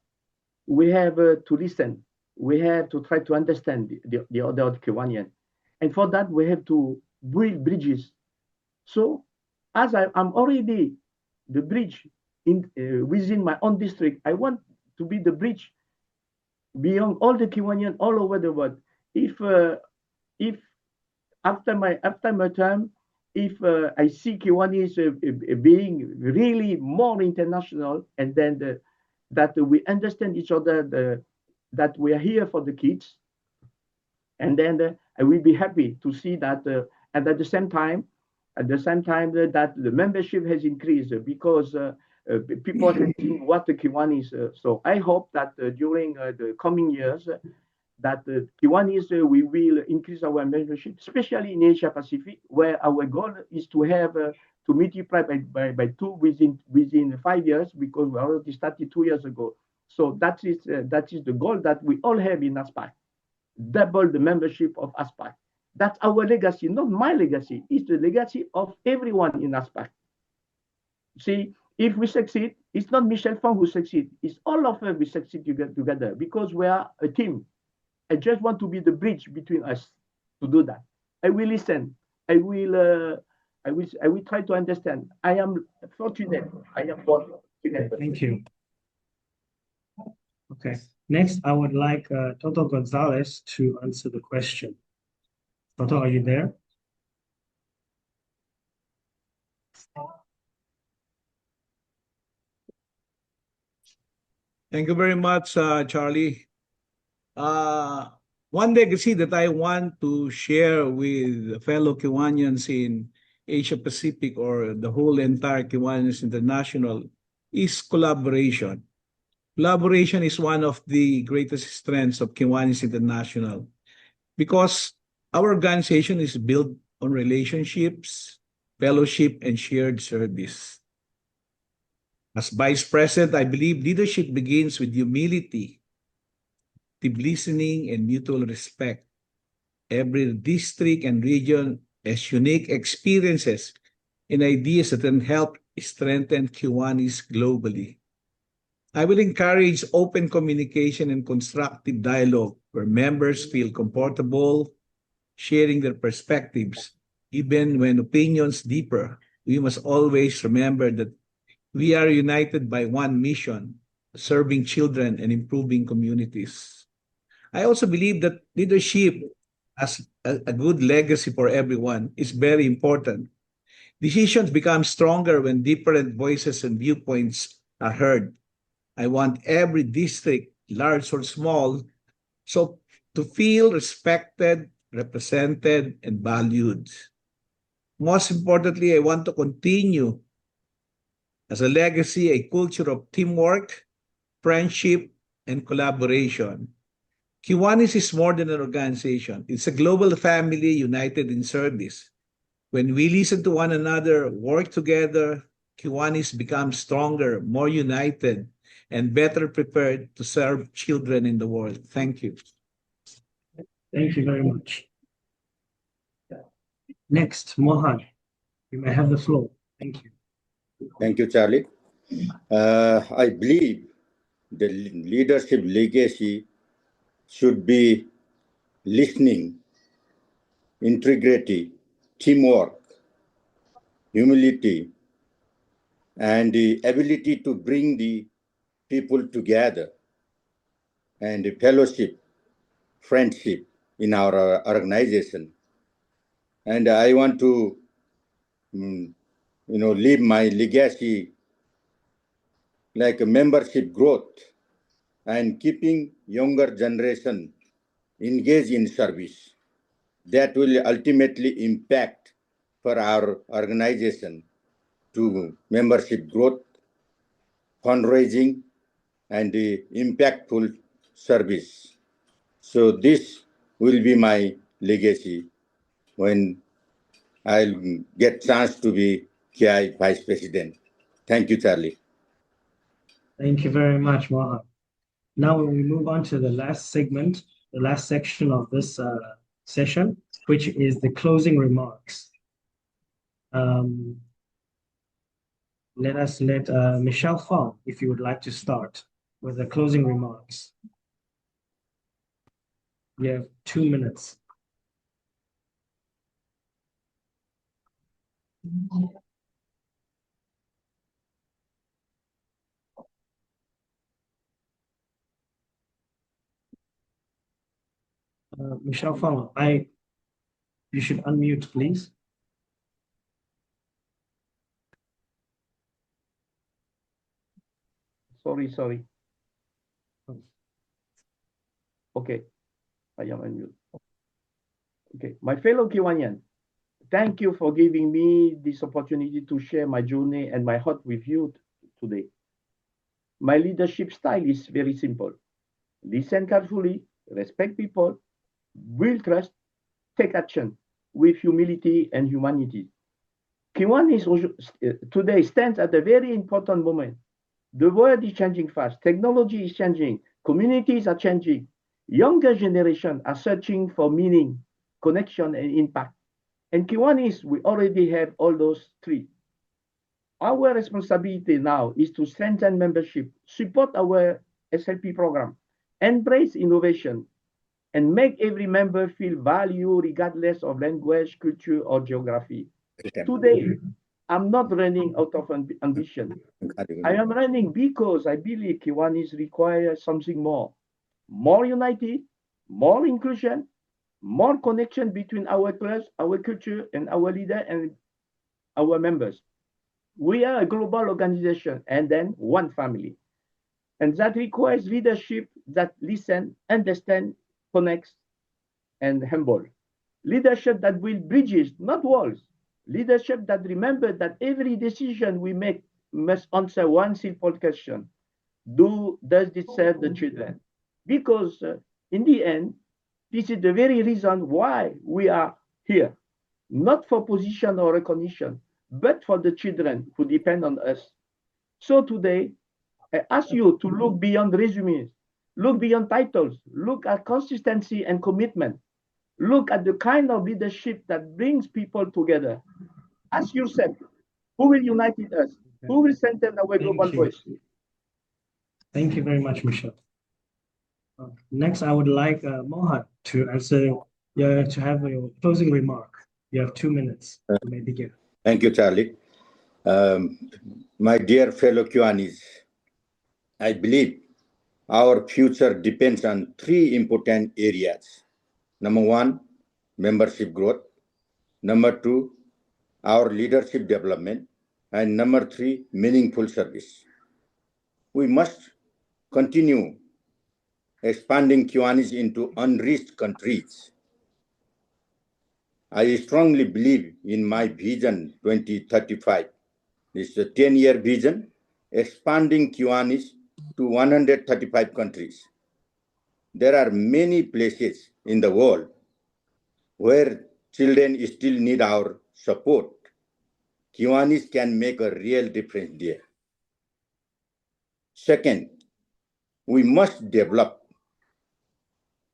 we have to listen. We have to try to understand the other Kiwanian. And for that, we have to build bridges. So as I'm already the bridge within my own district, I want to be the bridge beyond all the Kiwanian all over the world. If after my term, if I see Kiwanis being really more international, and then that we understand each other, that we are here for the kids, and then I will be happy to see that, and at the same time, that the membership has increased because people have seen what the Kiwanis. So I hope that during the coming years, that Kiwanis, we will increase our membership, especially in Asia-Pacific, where our goal is to have to multiply by 2 within 5 years, because we already started 2 years ago. So that is the goal that we all have in ASPAC. Double the membership of ASPAC. That's our legacy, not my legacy. It's the legacy of everyone in ASPAC. See, if we succeed, it's not Michel Fong who succeed. It's all of us we succeed together because we are a team. I just want to be the bridge between us to do that. I will listen. I will try to understand. I am fortunate. Thank you. Okay. Next, I would like Toto Gonzalez to answer the question. Toto, are you there? Thank you very much, Charlie. One legacy that I want to share with fellow Kiwanians in Asia-Pacific or the whole entire Kiwanis International is collaboration. Collaboration is one of the greatest strengths of Kiwanis International because our organization is built on relationships, fellowship, and shared service. As Vice President, I believe leadership begins with humility, active listening, and mutual respect. Every district and region has unique experiences and ideas that can help strengthen Kiwanis globally. I will encourage open communication and constructive dialogue where members feel comfortable sharing their perspectives. Even when opinions differ, we must always remember that we are united by one mission, serving children and improving communities. I also believe that leadership as a good legacy for everyone is very important. Decisions become stronger when different voices and viewpoints are heard. I want every district, large or small, to feel respected, represented, and valued. Most importantly, I want to continue as a legacy a culture of teamwork, friendship, and collaboration. Kiwanis is more than an organization. It's a global family united in service. When we listen to one another, work together, Kiwanis become stronger, more united, and better prepared to serve children in the world. Thank you. Thank you very much. Next, Mohan, you may have the floor. Thank you. Thank you, Charlie. I believe the leadership legacy should be listening, integrity, teamwork, humility, and the ability to bring the people together, and the fellowship, friendship in our organization. And I want to, leave my legacy like a membership growth and keeping younger generation engaged in service. That will ultimately impact for our organization to membership growth, fundraising, and the impactful service. So this will be my legacy when I'll get chance to be KI Vice President. Thank you, Charlie. Thank you very much, Mohan. Now we move on to the last segment, the last section of this session, which is the closing remarks. Let Michelle Fong, if you would like to start with the closing remarks. You have 2 minutes. Michelle Fong, you should unmute, please. Sorry. Okay, I am unmute. Okay, my fellow Kiwanian, thank you for giving me this opportunity to share my journey and my heart with you today. My leadership style is very simple. Listen carefully, respect people, build trust, take action with humility and humanity. Kiwanis today stands at a very important moment. The world is changing fast. Technology is changing. Communities are changing. Younger generations are searching for meaning, connection, and impact. And Kiwanis, we already have all those three. Our responsibility now is to strengthen membership, support our SLP program, embrace innovation, and make every member feel value regardless of language, culture, or geography. Today, I'm not running out of ambition. I am running because I believe Kiwanis require something more. More united, more inclusion, more connection between our class, our culture, and our leader and our members. We are a global organization and then one family. And that requires leadership that listen, understand, connects, and humble. Leadership that builds bridges, not walls. Leadership that remember that every decision we make must answer one simple question. Does this serve the children? Because in the end, this is the very reason why we are here. Not for position or recognition, but for the children who depend on us. So today, I ask you to look beyond resumes, look beyond titles, look at consistency and commitment. Look at the kind of leadership that brings people together. Ask yourself, who will unite us? Who will strengthen our global voice? Thank you very much, Michelle. Next, I would like Mohan to answer, to have your closing remark. You have 2 minutes. You may begin. Thank you, Charlie. My dear fellow Kiwanis, I believe our future depends on 3 important areas. Number 1, membership growth. Number 2, our leadership development. And number 3, meaningful service. We must continue expanding Kiwanis into unreached countries. I strongly believe in my vision 2035. This is a 10-year vision, expanding Kiwanis to 135 countries. There are many places in the world where children still need our support. Kiwanis can make a real difference there. Second, we must develop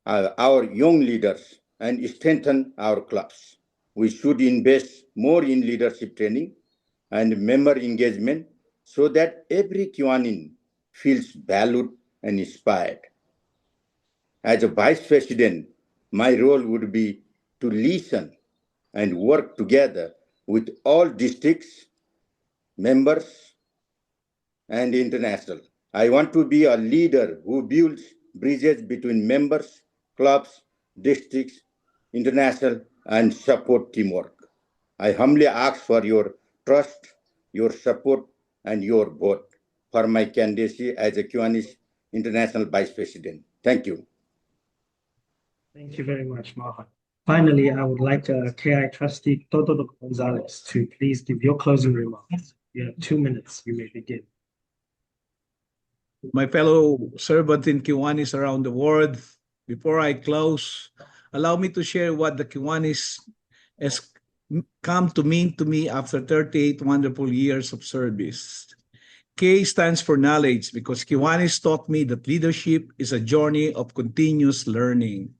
our young leaders and strengthen our clubs. We should invest more in leadership training and member engagement so that every Kiwanin feels valued and inspired. As a vice president, my role would be to listen and work together with all districts, members, and international. I want to be a leader who builds bridges between members, clubs, districts, international, and support teamwork. I humbly ask for your trust, your support, and your vote for my candidacy as a Kiwanis International Vice President. Thank you. Thank you very much, Mohan. Finally, I would like KI trustee Toto Gonzalez to please give your closing remarks. You have 2 minutes. You may begin. My fellow servants in Kiwanis around the world, before I close, allow me to share what the Kiwanis has come to mean to me after 38 wonderful years of service. K stands for knowledge because Kiwanis taught me that leadership is a journey of continuous learning.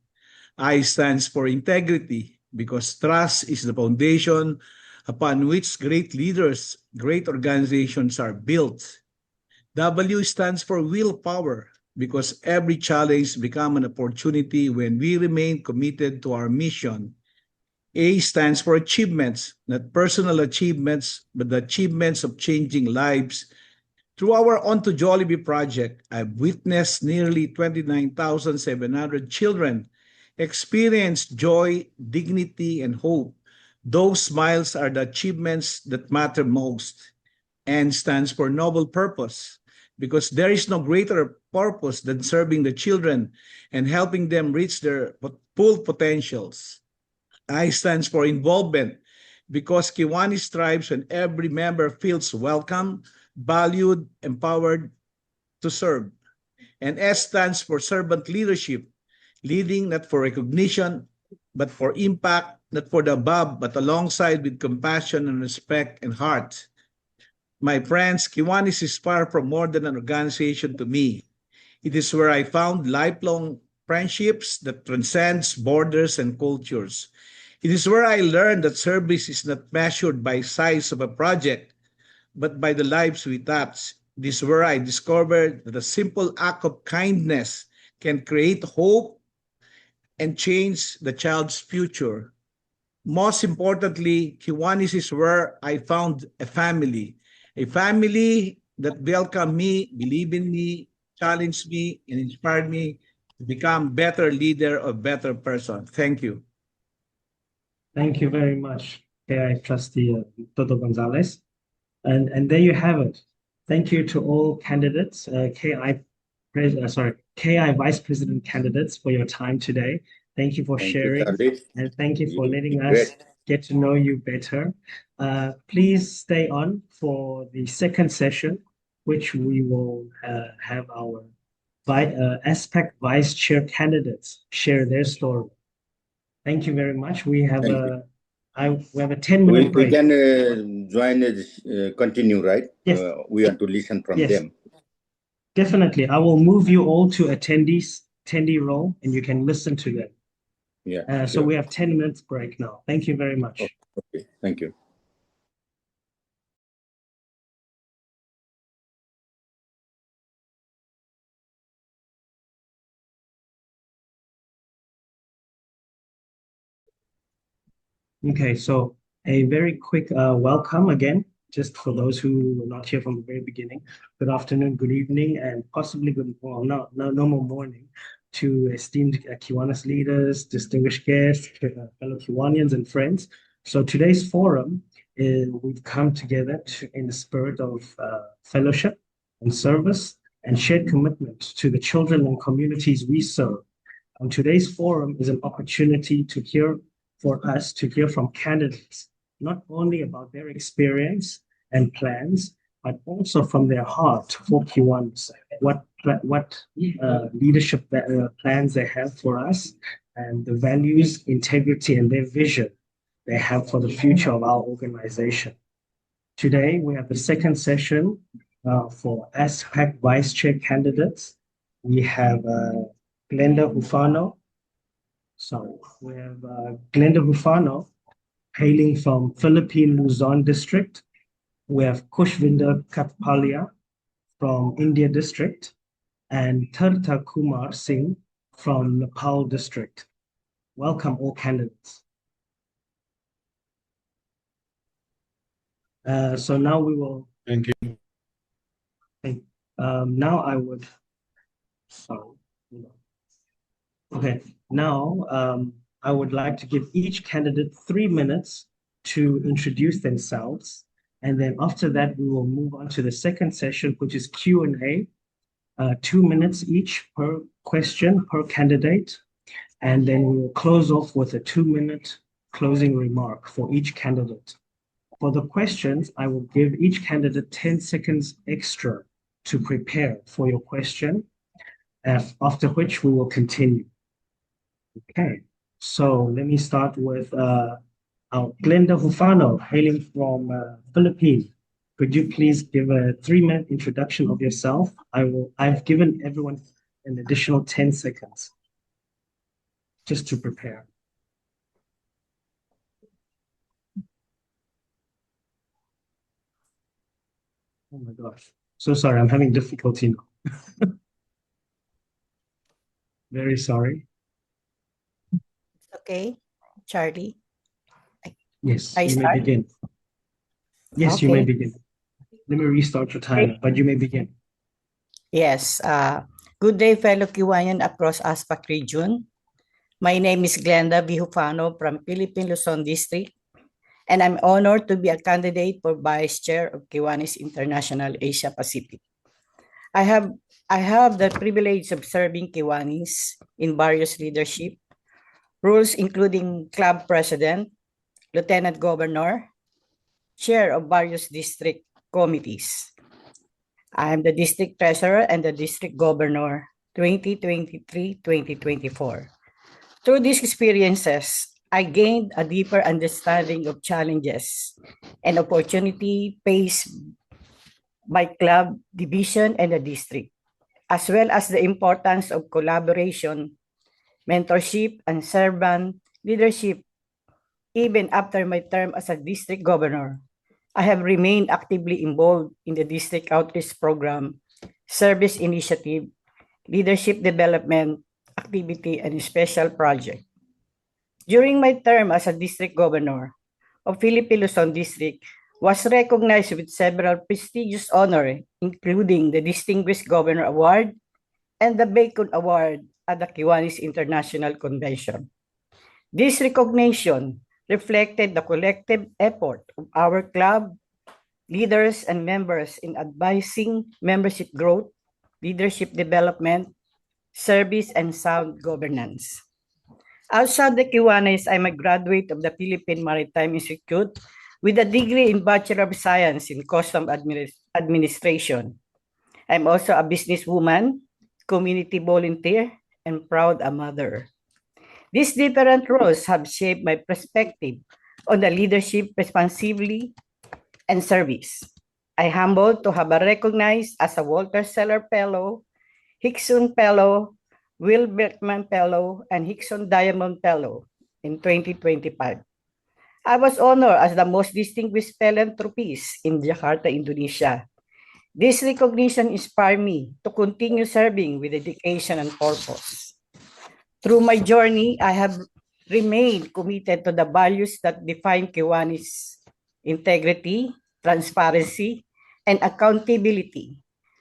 I stands for integrity because trust is the foundation upon which great leaders, great organizations are built. W stands for willpower because every challenge becomes an opportunity when we remain committed to our mission. A stands for achievements, not personal achievements, but the achievements of changing lives. Through our On to Jollibee project, I've witnessed nearly 29,700 children experience joy, dignity, and hope. Those smiles are the achievements that matter most. N stands for noble purpose, because there is no greater purpose than serving the children and helping them reach their full potentials. I stands for involvement, because Kiwanis thrives when every member feels welcome, valued, empowered to serve. And S stands for servant leadership, leading not for recognition, but for impact, not for the above, but alongside with compassion and respect and heart. My friends, Kiwanis is far from more than an organization to me. It is where I found lifelong friendships that transcends borders and cultures. It is where I learned that service is not measured by size of a project, but by the lives we touch. This is where I discovered that a simple act of kindness can create hope and change the child's future. Most importantly, Kiwanis is where I found a family that welcomed me, believed in me, challenged me, and inspired me to become better leader or better person. Thank you. Thank you very much, KI Trustee Toto Gonzalez. And there you have it. Thank you to all candidates, KI Vice President candidates, for your time today. Thank you for sharing, and thank you for letting us get to know you better. Please stay on for the second session, which we will have our ASPAC Vice Chair candidates share their story. Thank you very much. We have a 10-minute break. We can join continue, right? Yes. We have to listen from them. Definitely. I will move you all to attendee role, and you can listen to them. Yeah. So we have 10 minutes break now. Thank you very much. Okay. Thank you. Okay, so a very quick welcome again, just for those who were not here from the very beginning. Good afternoon, good evening, and possibly no more morning to esteemed Kiwanis leaders, distinguished guests, fellow Kiwanians and friends. So today's forum we've come together in the spirit of fellowship and service and shared commitment to the children and communities we serve. And today's forum is an opportunity for us to hear from candidates, not only about their experience and plans, but also from their heart for Kiwanis, what leadership plans they have for us, and the values, integrity, and their vision they have for the future of our organization. Today, we have the second session for ASPAC Vice Chair candidates. We have Glenda Hufano. We have Glenda Hufano, hailing from Philippine Luzon district. We have Kushvinder Katpalia from India district, and Tarta Kumar Singh from Nepal district. Welcome all candidates. So now we will. Thank you. Now I would. Okay. Now I would like to give each candidate 3 minutes to introduce themselves, and then after that we will move on to the second session, which is Q&A. 2 minutes each per question per candidate, and then we will close off with a 2-minute closing remark for each candidate. For the questions, I will give each candidate 10 seconds extra to prepare for your question, after which we will continue. Okay, so let me start with our Glenda Hufano, hailing from Philippines. Could you please give a 3-minute introduction of yourself? I've given everyone an additional 10 seconds just to prepare. Oh my gosh. So sorry, I'm having difficulty now. Very sorry. Okay, Charlie. Yes, I you may start? begin. Yes, you may Okay. begin. Let me restart your timer, but you may begin. Yes. Good day, fellow Kiwayan across ASPAC region. My name is Glenda Vihufano from Philippine Luzon District, and I'm honored to be a candidate for Vice Chair of Kiwanis International Asia-Pacific. I have the privilege of serving Kiwanis in various leadership roles, including club president, lieutenant governor, chair of various district committees. I am the district treasurer and the district governor 2023-2024. Through these experiences, I gained a deeper understanding of challenges and opportunity faced by club, division, and the district, as well as the importance of collaboration, mentorship, and servant leadership. Even after my term as a district governor, I have remained actively involved in the district outreach program, service initiative, leadership development activity, and special project. During my term as a district governor of Philippine Luzon District, was recognized with several prestigious honors, including the Distinguished Governor Award and the Bacon Award at the Kiwanis International Convention. This recognition reflected the collective effort of our club, leaders, and members in advising membership growth, leadership development, service, and sound governance. Outside the Kiwanis, I'm a graduate of the Philippine Maritime Institute with a degree in Bachelor of Science in Customs Administration. I'm also a businesswoman, community volunteer, and proud a mother. These different roles have shaped my perspective on the leadership responsibly and service. I humbled to have a recognized as a Walter Seller Fellow, Hickson Fellow, Will Berkman Fellow, and Hickson Diamond Fellow in 2025. I was honored as the most distinguished philanthropist in Jakarta, Indonesia. This recognition inspired me to continue serving with dedication and purpose. Through my journey, I have remained committed to the values that define Kiwanis: integrity, transparency, and accountability,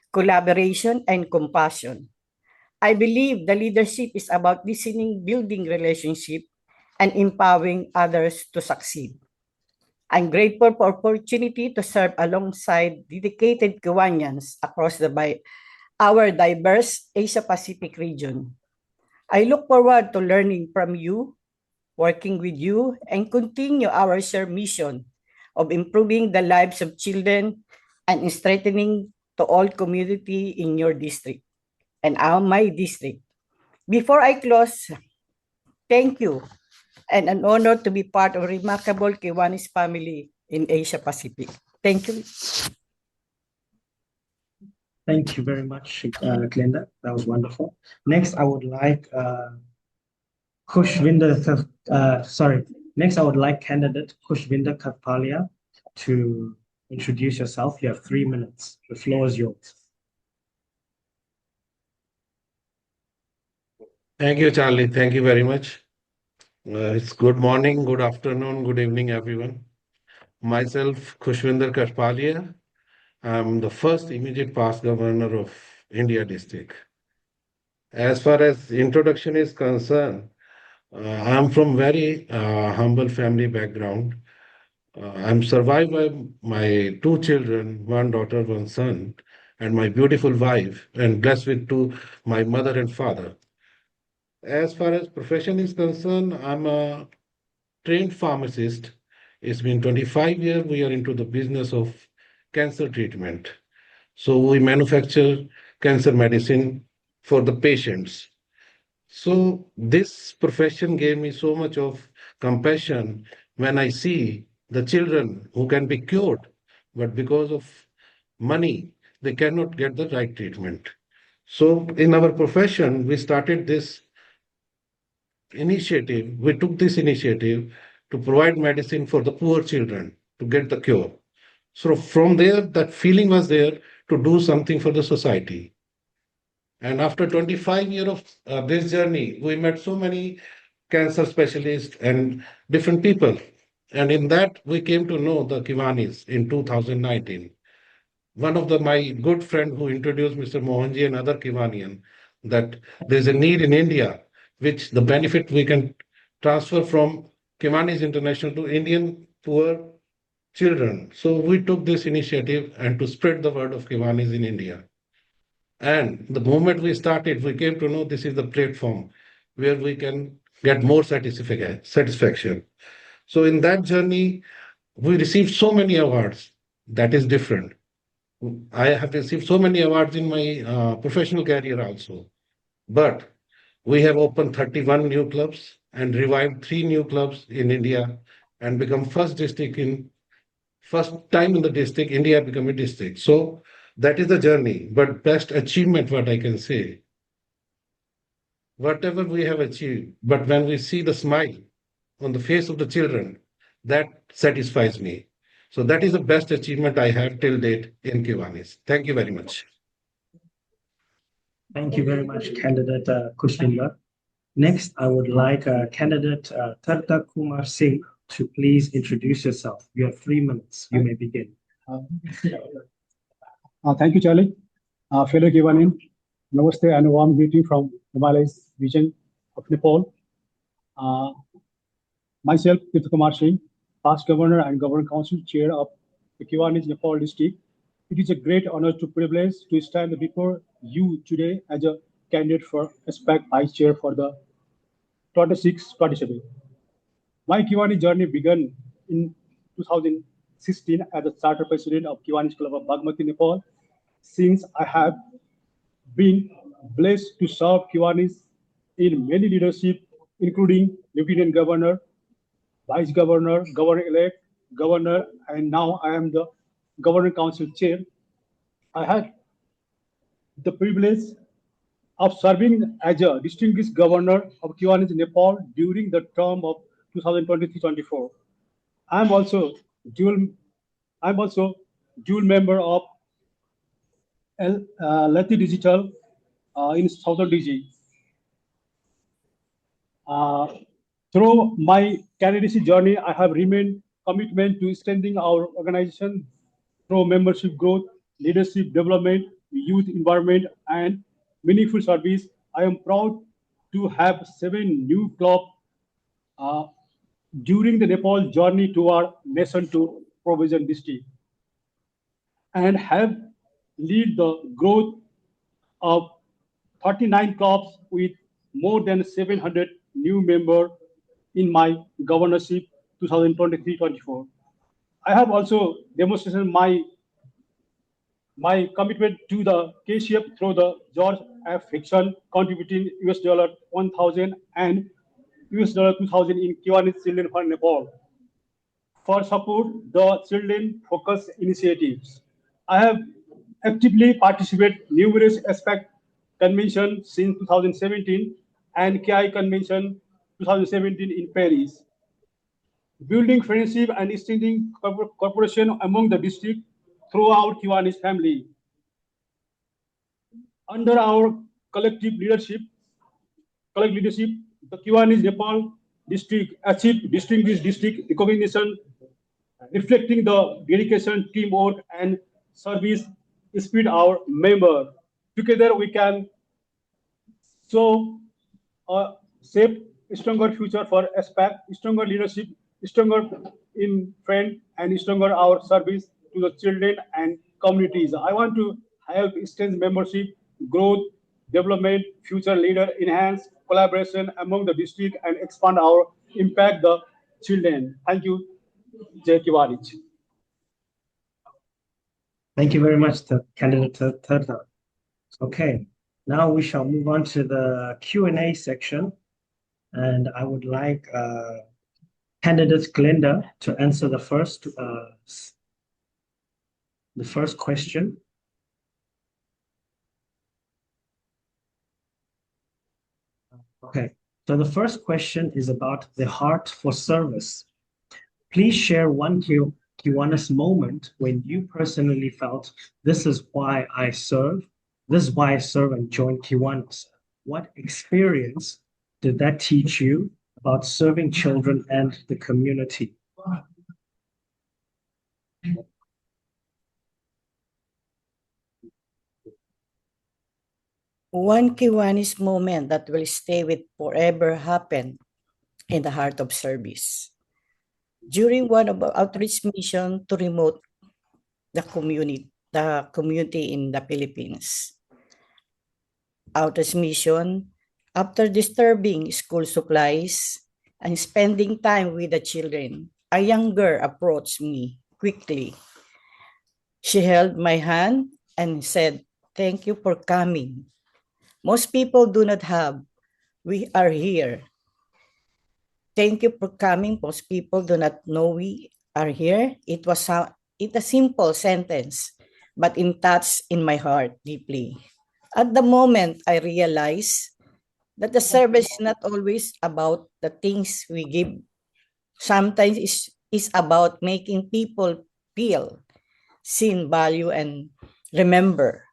collaboration, and compassion. I believe the leadership is about listening, building relationship, and empowering others to succeed. I'm grateful for opportunity to serve alongside dedicated Kiwanians across our diverse Asia-Pacific region. I look forward to learning from you, working with you, and continue our shared mission of improving the lives of children and strengthening to all community in your district and my district. Before I close, thank you and an honor to be part of a remarkable Kiwanis family in Asia Pacific. Thank you. Thank you very much, Glenda. That was wonderful. Next, I would like Next, I would like candidate Kushvinda Katpalia to introduce yourself. You have 3 minutes. The floor is yours. Thank you, Charlie. Thank you very much. It's good morning, good afternoon, good evening, everyone. Myself, Khushvinder Kashpalia. I'm the first immediate past governor of India district. As far as introduction is concerned, I'm from very humble family background. I'm survived by my 2 children, 1 daughter, 1 son, and my beautiful wife, and blessed with my mother and father. As far as profession is concerned, I'm a trained pharmacist. It's been 25 years we are into the business of cancer treatment. So we manufacture cancer medicine for the patients. So this profession gave me so much of compassion when I see the children who can be cured, but because of money, they cannot get the right treatment. So in our profession, we took this initiative to provide medicine for the poor children to get the cure. So from there, that feeling was there to do something for the society. And after 25 years of this journey, we met so many cancer specialists and different people. And in that, we came to know the Kiwanis in 2019. One of my good friend who introduced Mr. Mohanji and other Kiwanian that there's a need in India, which the benefit we can transfer from Kiwanis International to Indian poor children. So we took this initiative and to spread the word of Kiwanis in India. And the moment we started, we came to know this is the platform where we can get more satisfaction. So in that journey, we received so many awards. That is different. I have received so many awards in my professional career also. But we have opened 31 new clubs and revived 3 new clubs in India and become first time in the district, India become a district. So that is the journey. But best achievement, what I can say, whatever we have achieved, but when we see the smile on the face of the children, that satisfies me. So that is the best achievement I have till date in Kiwanis. Thank you very much. Thank you very much, candidate Kushwinder. Next, I would like candidate Tarta Kumar Singh to please introduce yourself. You have 3 minutes. You may begin. Thank you, Charlie. Fellow Kiwanian, namaste and a warm greeting from Himalayas region of Nepal. Myself, Tarta Kumar Singh, past governor and governor council chair of the Kiwanis Nepal district. It is a great honor to privilege to stand before you today as a candidate for ASPAC vice chair for the 26-27. My Kiwani journey began in 2016 as a charter president of Kiwanis Club of Bagmati, Nepal. Since I have been blessed to serve Kiwanis in many leadership, including lieutenant governor, vice governor, governor-elect, governor, and now I am the governor council chair. I had the privilege of serving as a distinguished governor of Kiwanis, Nepal during the term of 2023-24. I'm also dual member of Lati Digital in Southern DG. Through my candidacy journey, I have remained commitment to strengthening our organization through membership growth, leadership development, youth environment, and meaningful service. I am proud to have 7 new clubs during the Nepal journey to our nation to provision district, and have led the growth of 39 clubs with more than 700 new members in my governorship 2023-24. I have also demonstrated my commitment to the KCF through the George F. Hickson, contributing $1,000 and $2,000 in Kiwanis Children for Nepal for support the children focused initiatives. I have actively participated numerous ASPAC conventions since 2017 and KI convention 2017 in Paris, building friendship and extending cooperation among the district throughout Kiwanis family. Under our collective leadership, the Kiwanis Nepal district achieved distinguished district recognition, reflecting the dedication, teamwork, and service spirit our member. Together, we can shape a stronger future for ASPAC, stronger leadership, stronger in friend, and stronger our service to the children and communities. I want to help strengthen membership, growth, development, future leader, enhance collaboration among the district, and expand our impact the children. Thank you, Jai Kiwanich. Thank you very much, candidate Tarta. Okay, now we shall move on to the Q&A section, and I would like candidate Glenda to answer the first question. Okay, so the first question is about the heart for service. Please share one Kiwanis moment when you personally felt this is why I serve and join Kiwanis. What experience did that teach you about serving children and the community? One Kiwanis moment that will stay with forever happened in the heart of service. During one of our outreach mission to remote the community in the Philippines. Outreach mission, after disturbing school supplies and spending time with the children, a young girl approached me quickly. She held my hand and said, "Thank you for coming. Most people do not have. We are here. Thank you for coming. Most people do not know we are here." It was a simple sentence, but it touched in my heart deeply. At the moment, I realized that the service is not always about the things we give. Sometimes it's about making people feel, seen, value, and remember.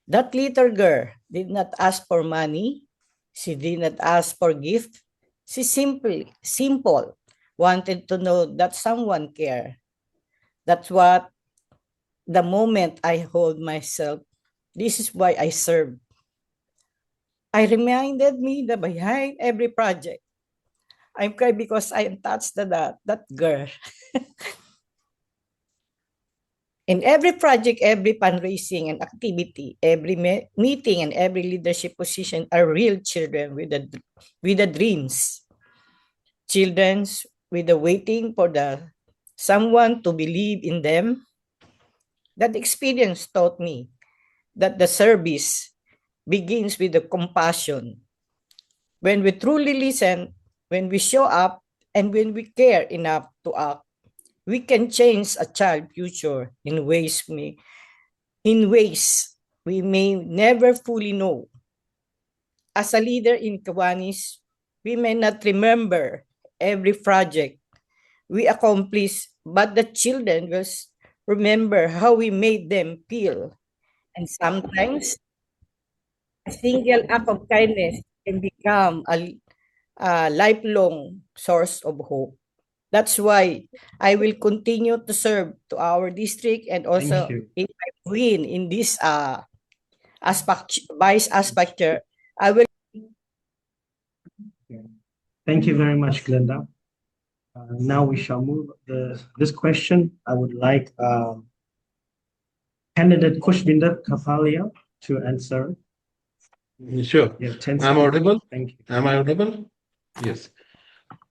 That little girl did not ask for money. She did not ask for gift. She simple, wanted to know that someone cared. That's what the moment I hold myself, this is why I serve. I reminded me that behind every project, I'm crying because I am touched that girl. In every project, every fundraising and activity, every meeting and every leadership position are real children with the dreams. Children with the waiting for the someone to believe in them. That experience taught me that the service begins with the compassion. When we truly listen, when we show up, and when we care enough to act, we can change a child's future in ways we may never fully know. As a leader in Kiwanis, we may not remember every project we accomplished, but the children will remember how we made them feel. And sometimes a single act of kindness can become a lifelong source of hope. That's why I will continue to serve to our district, and also if I win in this vice aspect chair, I will. Thank you very much, Glenda. Now we shall move this question. I would like candidate Kushvinder Kapalia to answer. Sure. You have 10 I'm seconds. audible? Thank you. Am I audible? Yes.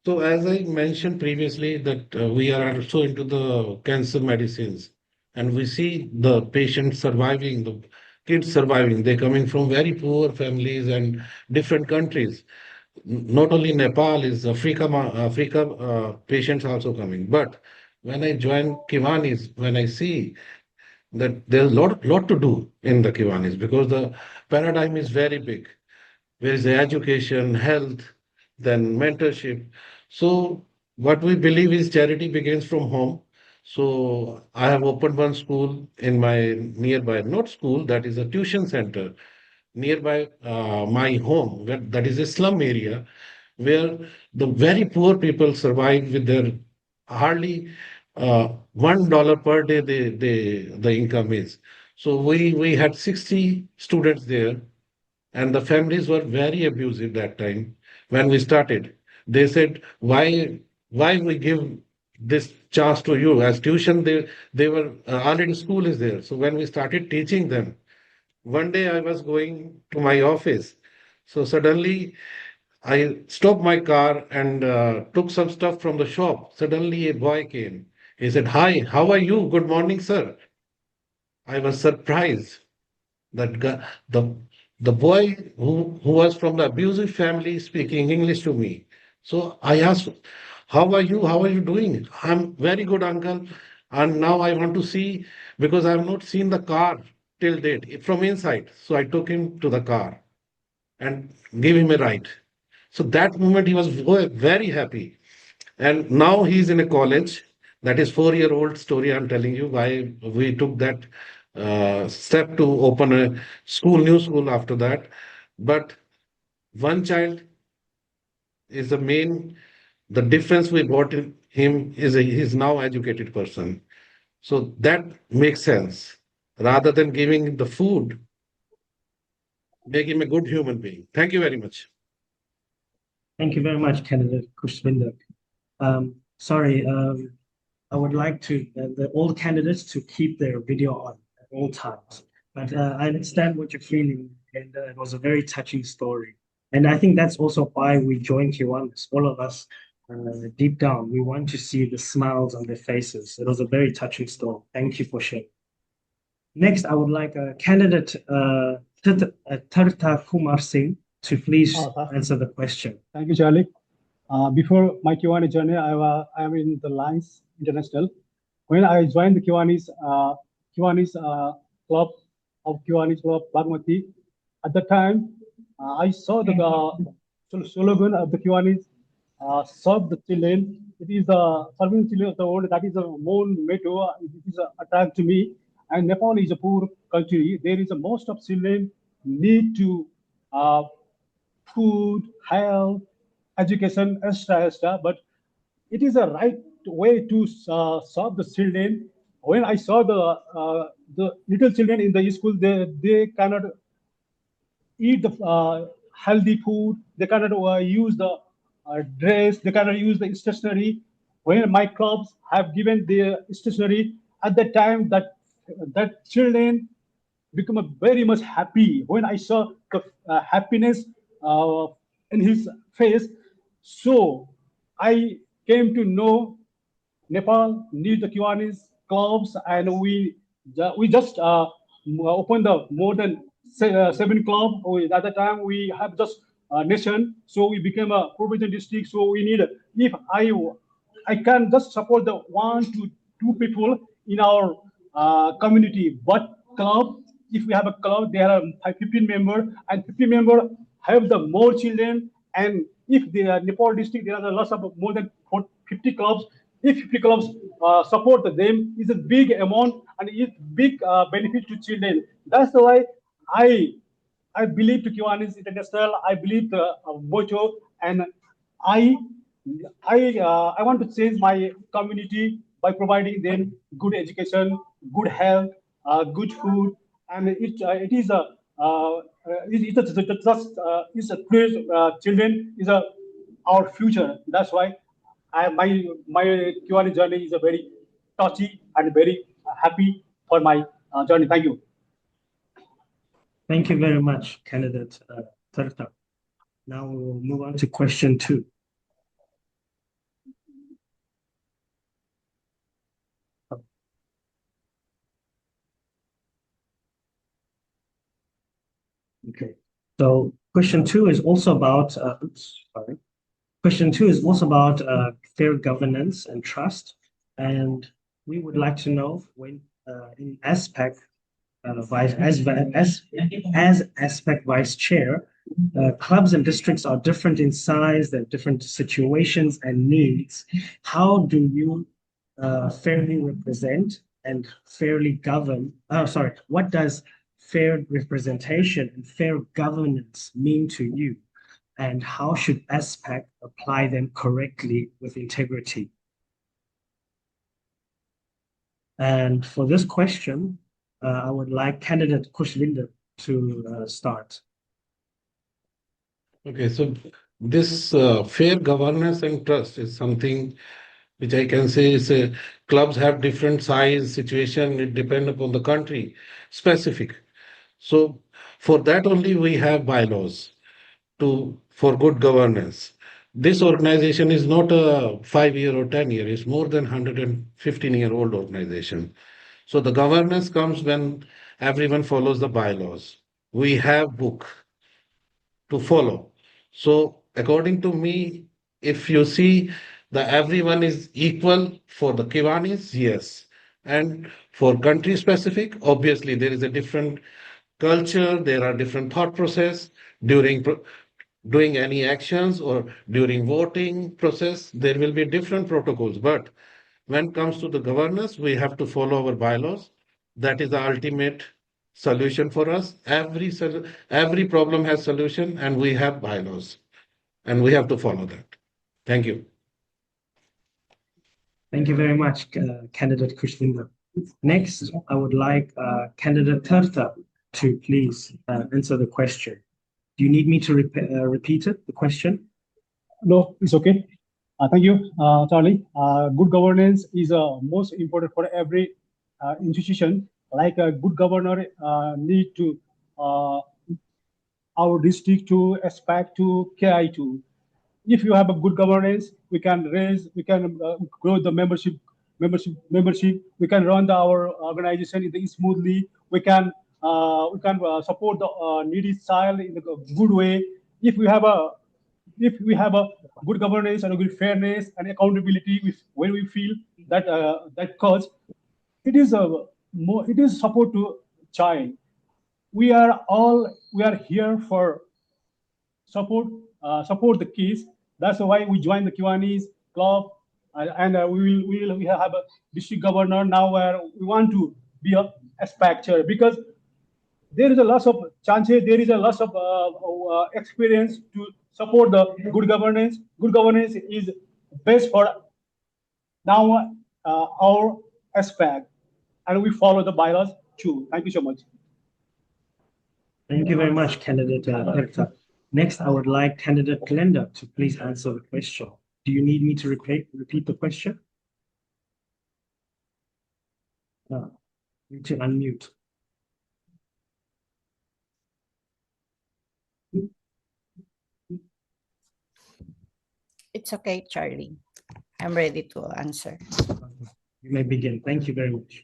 So as I mentioned previously that we are also into the cancer medicines, and we see the patients surviving, the kids surviving. They're coming from very poor families and different countries. Not only Nepal is Africa patients also coming. But when I join Kiwanis, when I see that there's a lot to do in the Kiwanis because the paradigm is very big. There is education, health, then mentorship. So what we believe is charity begins from home. So I have opened one school in my nearby, not school, that is a tuition center nearby my home, that is a slum area where the very poor people survive with their hardly $1 per day the income is. So we had 60 students there, and the families were very abusive that time when we started. They said, why we give this chance to you as tuition? They were already school is there. So when we started teaching them, one day I was going to my office. So suddenly I stopped my car and took some stuff from the shop. Suddenly a boy came. He said, "Hi, how are you? Good morning, sir." I was surprised that the boy who was from the abusive family speaking English to me. So I asked, "How are you? How are you doing?" "I'm very good, uncle. And now I want to see because I have not seen the car till date from inside." So I took him to the car and gave him a ride. So that moment he was very happy. And now he's in a college. That is 4-year-old story. I'm telling you why we took that step to open a school, new school after that. But one child is the difference we brought he's now educated person. So that makes sense. Rather than giving him the food, make him a good human being. Thank you very much. Thank you very much, candidate Kushwinder. Sorry, I would like to all candidates to keep their video on at all times. But I understand what you're feeling, and it was a very touching story. And I think that's also why we joined Kiwanis. All of us, deep down, we want to see the smiles on their faces. It was a very touching story. Thank you for sharing. Next, I would like candidate Tarta Kumar Singh to please answer the question. Thank you, Charlie. Before my Kiwani journey, I am in the Lines International. When I joined the Kiwanis club of Kiwanis Club Bagmati, at the time, I saw the slogan of the Kiwanis, serve the children. It is the serving children of the world. That is the main motto. It is attract to me. And Nepal is a poor country. There is a most of children need to food, health, education, extra. But it is a right way to serve the children. When I saw the little children in the school, they cannot eat the healthy food. They cannot use the dress. They cannot use the stationery. When my clubs have given the stationery, at that time that children become very much happy. When I saw the happiness in his face, so I came to know Nepal needs the Kiwanis clubs, and we just opened the more than 7 clubs. At the time we have just nation, so we became a provincial district. So we need, if I can just support the 1 to 2 people in our community, but club, if we have a club, there are 15 members, and 15 members have the more children. And if the Nepal district, there are lots of more than 50 clubs. If 50 clubs support them, it's a big amount and it's big benefit to children. That's why I believe to Kiwanis International. I believe the motto, and I want to change my community by providing them good education, good health, good food, and it is a it's a children is our future. That's why my Kiwani journey is a very touchy and very happy for my journey. Thank you. Thank you very much, candidate Tarta. Now we'll move on to question 2. Okay, so question 2 is also about Question 2 is also about fair governance and trust, and we would like to know when in ASPAC as ASPAC vice chair, clubs and districts are different in size, they have different situations and needs. How do you fairly represent and fairly govern? What does fair representation and fair governance mean to you? And how should ASPAC apply them correctly with integrity? And for this question, I would like candidate Kushwinder to start. Okay, so this fair governance and trust is something which I can say is clubs have different size, situation, it depends upon the country specific. So for that only we have bylaws for good governance. This organization is not a 5-year or 10-year, it's more than 115-year-old organization. So the governance comes when everyone follows the bylaws. We have book to follow. So according to me, if you see that everyone is equal for the Kiwanis, yes. And for country specific, obviously there is a different culture, there are different thought process during doing any actions or during voting process, there will be different protocols. But when it comes to the governance, we have to follow our bylaws. That is the ultimate solution for us. Every problem has solution, and we have bylaws, and we have to follow that. Thank you. Thank you very much, candidate Kushwinder. Next, I would like candidate Tarta to please answer the question. Do you need me to repeat it, the question? No, it's okay. Thank you, Charlie. Good governance is most important for every institution. Like a good governor need to our district to ASPAC to KI2. If you have a good governance, we can grow the membership. We can run our organization smoothly. We can support the needy child in a good way. If we have a good governance and a good fairness and accountability, when we feel that that cause, it is support to child. We are here for support the kids. That's why we joined the Kiwanis club, and we have a district governor now where we want to be a aspecture because there is a lot of chances, there is a lot of experience to support the good governance. Good governance is best for now our aspect, and we follow the bylaws too. Thank you so much. Thank you very much, candidate Tarta. Next, I would like candidate Glenda to please answer the question. Do you need me to repeat the question? No, you need to unmute. It's okay, Charlie. I'm ready to answer. You may begin. Thank you very much.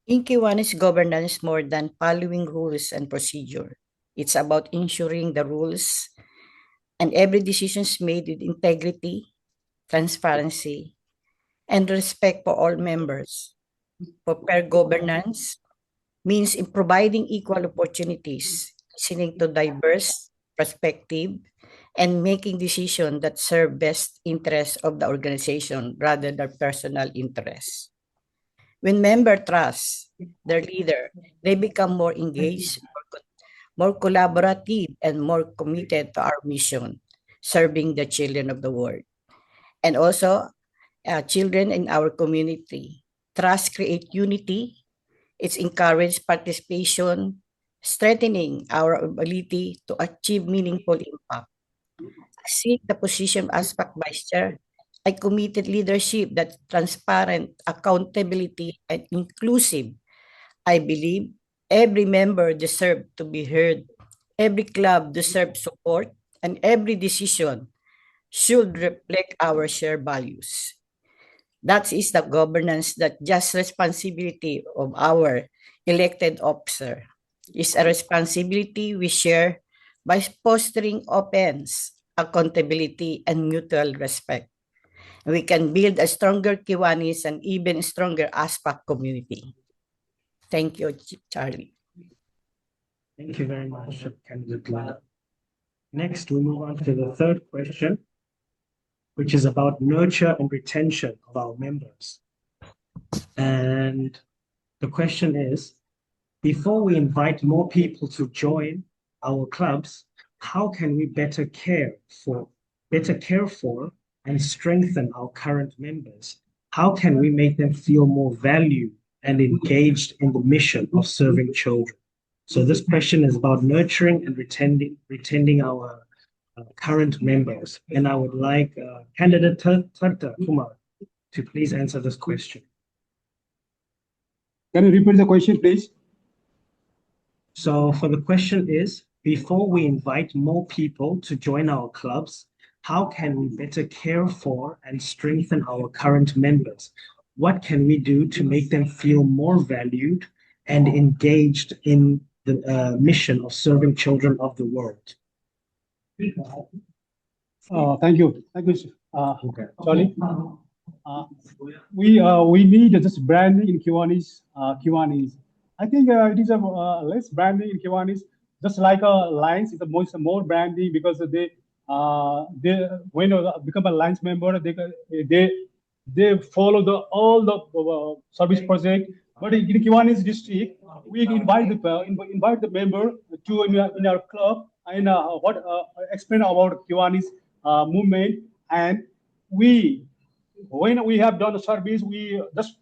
In Kiwanis governance, more than following rules and procedure, it's about ensuring the rules and every decision is made with integrity, transparency, and respect for all members. For fair governance means in providing equal opportunities, listening to diverse perspective, and making decisions that serve best interests of the organization rather than personal interests. When members trust their leader, they become more engaged, more collaborative, and more committed to our mission, serving the children of the world. And also, children in our community. Trust creates unity. It's encouraged participation, strengthening our ability to achieve meaningful impact. Seek the position as ASPAC Vice Chair, I committed leadership that's transparent, accountability, and inclusive. I believe every member deserves to be heard, every club deserves support, and every decision should reflect our shared values. That is the governance, that just responsibility of our elected officer. Is a responsibility we share by fostering openness, accountability, and mutual respect. We can build a stronger Kiwanis and even stronger ASPAC community. Thank you, Charlie. Thank you very much, candidate Glenda. Next, we move on to the third question, which is about nurture and retention of our members. And the question is, before we invite more people to join our clubs, how can we better care for and strengthen our current members? How can we make them feel more valued and engaged in the mission of serving children? So this question is about nurturing and retaining our current members. And I would like candidate Tarta Kumar to please answer this question. Can you repeat the question, please? So for the question is, before we invite more people to join our clubs, how can we better care for and strengthen our current members? What can we do to make them feel more valued and engaged in the mission of serving children of the world? Thank you. Thank you, Charlie. We need just branding in Kiwanis. I think it is a less branding in Kiwanis. Just like Lions, it's more branding because they when you become a Lions member, they follow all the service project. But in Kiwanis district, we invite the member to in our club and explain about Kiwanis movement, and we when we have done a service, we just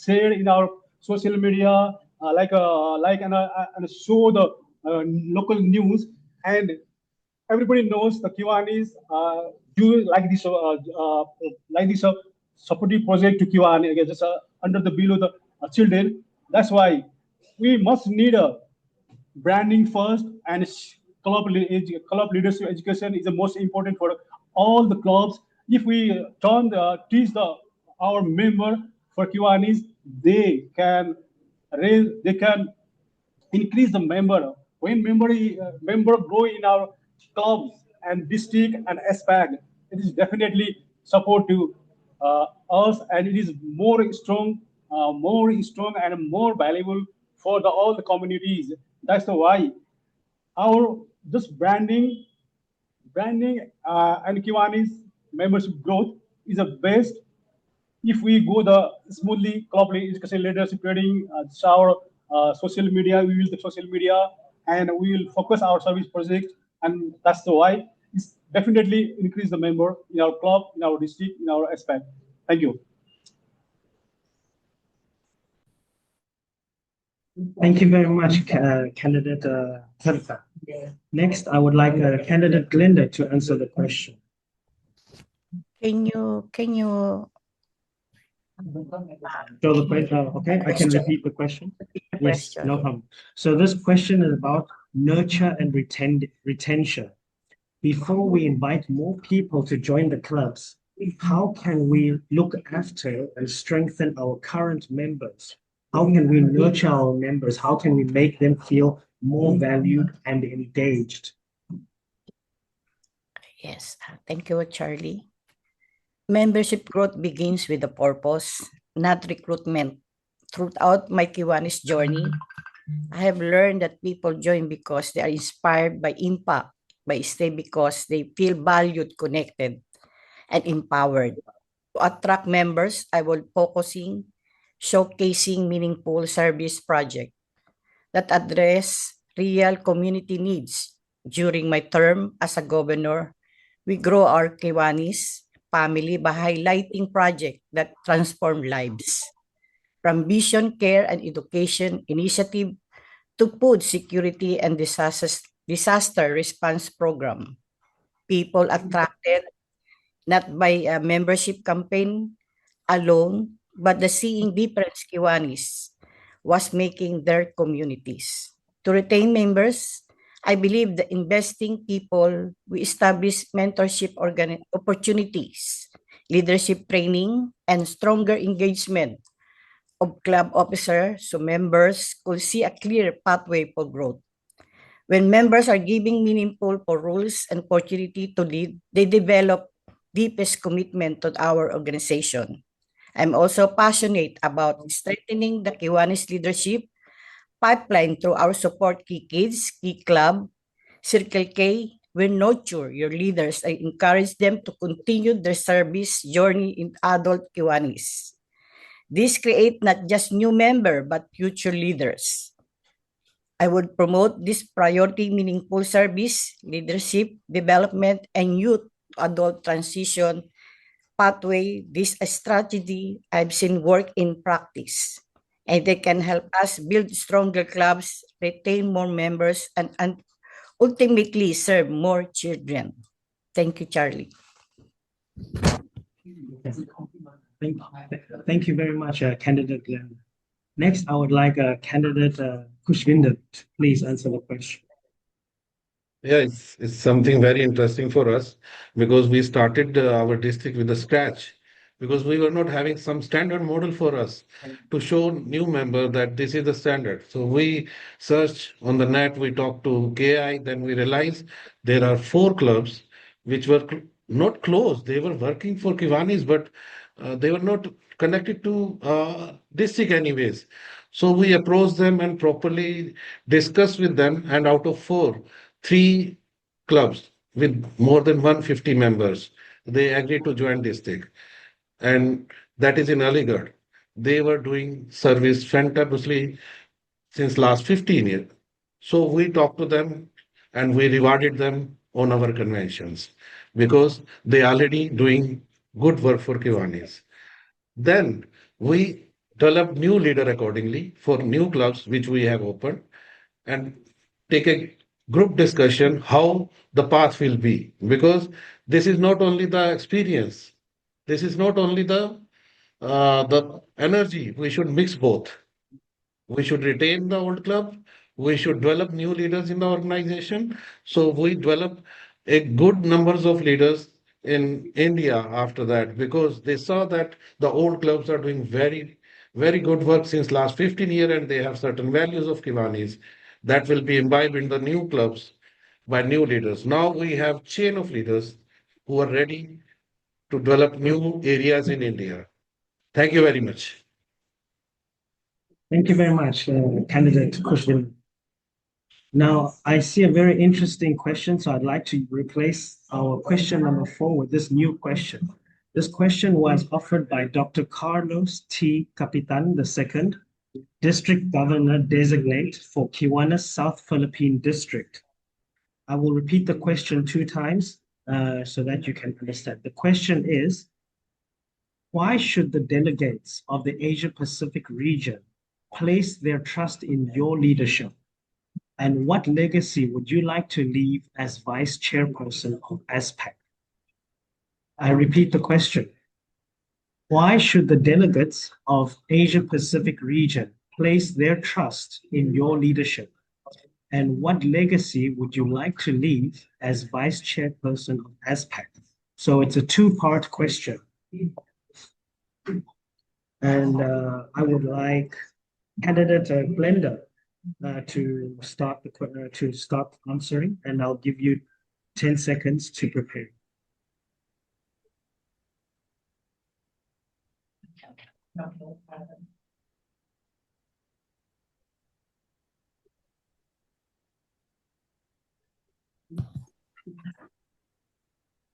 share in our social media, and show the local news, and everybody knows the Kiwanis do like this supportive project to Kiwani, just under the below the children. That's why we must need a branding first, and club leadership education is the most important for all the clubs. If we teach our member for Kiwanis, they can they can increase the member. When member grow in our clubs and district and ASPAC, it is definitely support to us, and it is more strong and more valuable for all the communities. That's the why our just branding and Kiwani's membership growth is the best. If we go the smoothly club education leadership training, our social media, we use the social media, and we will focus our service project, and that's the why it's definitely increase the member in our club, in our district, in our aspect. Thank you. Thank you very much, candidate Harita. Next, I would like candidate Glenda to answer the question. Can you So the question, okay, I can repeat the question. Yes, no problem. So this question is about nurture and retention. Before we invite more people to join the clubs, how can we look after and strengthen our current members? How can we nurture our members? How can we make them feel more valued and engaged? Yes, thank you, Charlie. Membership growth begins with a purpose, not recruitment. Throughout my Kiwanis journey, I have learned that people join because they are inspired by impact, by stay because they feel valued, connected, and empowered. To attract members, I will focusing, showcasing meaningful service projects that address real community needs. During my term as a governor, we grow our Kiwanis family by highlighting projects that transform lives. From vision care and education initiative to food security and disaster response program. People attracted not by a membership campaign alone, but the seeing difference Kiwanis was making their communities. To retain members, I believe that investing people, we establish mentorship opportunities, leadership training, and stronger engagement of club officers so members could see a clear pathway for growth. When members are giving meaningful for roles and opportunity to lead, they develop deepest commitment to our organization. I'm also passionate about strengthening the Kiwanis leadership pipeline through our support Key Kids, Key Club, Circle K. We nurture your leaders and encourage them to continue their service journey in adult Kiwanis. This creates not just new members but future leaders. I would promote this priority meaningful service, leadership, development, and youth adult transition pathway. This strategy I've seen work in practice, and they can help us build stronger clubs, retain more members, and ultimately serve more children. Thank you, Charlie. Thank you very much, candidate Glenn. Next, I would like candidate Kushvinder to please answer the question. Yeah, it's something very interesting for us because we started our district with a scratch because we were not having some standard model for us to show new member that this is the standard. So we searched on the net, we talked to KI, then we realized there are 4 clubs which were not close. They were working for Kiwanis, but they were not connected to district anyways. So we approached them and properly discussed with them, and out of 4, 3 clubs with more than 150 members, they agreed to join district. And that is in Aligarh. They were doing service fantabulously since last 15 years. So we talked to them and we rewarded them on our conventions because they already doing good work for Kiwanis. Then we develop new leader accordingly for new clubs which we have opened and take a group discussion how the path will be, because this is not only the experience, this is not only the energy. We should mix both. We should retain the old club. We should develop new leaders in the organization. So we develop a good numbers of leaders in India after that, because they saw that the old clubs are doing very, very good work since last 15 years, and they have certain values of Kiwanis that will be imbibed in the new clubs by new leaders. Now we have chain of leaders who are ready to develop new areas in India. Thank you very much. Thank you very much, candidate Kushwin. Now, I see a very interesting question, so I'd like to replace our question number 4 with this new question. This question was offered by Dr. Carlos T. Capitan II, District Governor Designate for Kiwanis South Philippine District. I will repeat the question 2 times so that you can understand. The question is, why should the delegates of the Asia-Pacific region place their trust in your leadership? And what legacy would you like to leave as Vice Chairperson of ASPAC? I repeat the question. Why should the delegates of Asia-Pacific region place their trust in your leadership? And what legacy would you like to leave as Vice Chairperson of ASPAC? So it's a 2-part question. And I would like candidate Glenda to start answering, and I'll give you 10 seconds to prepare.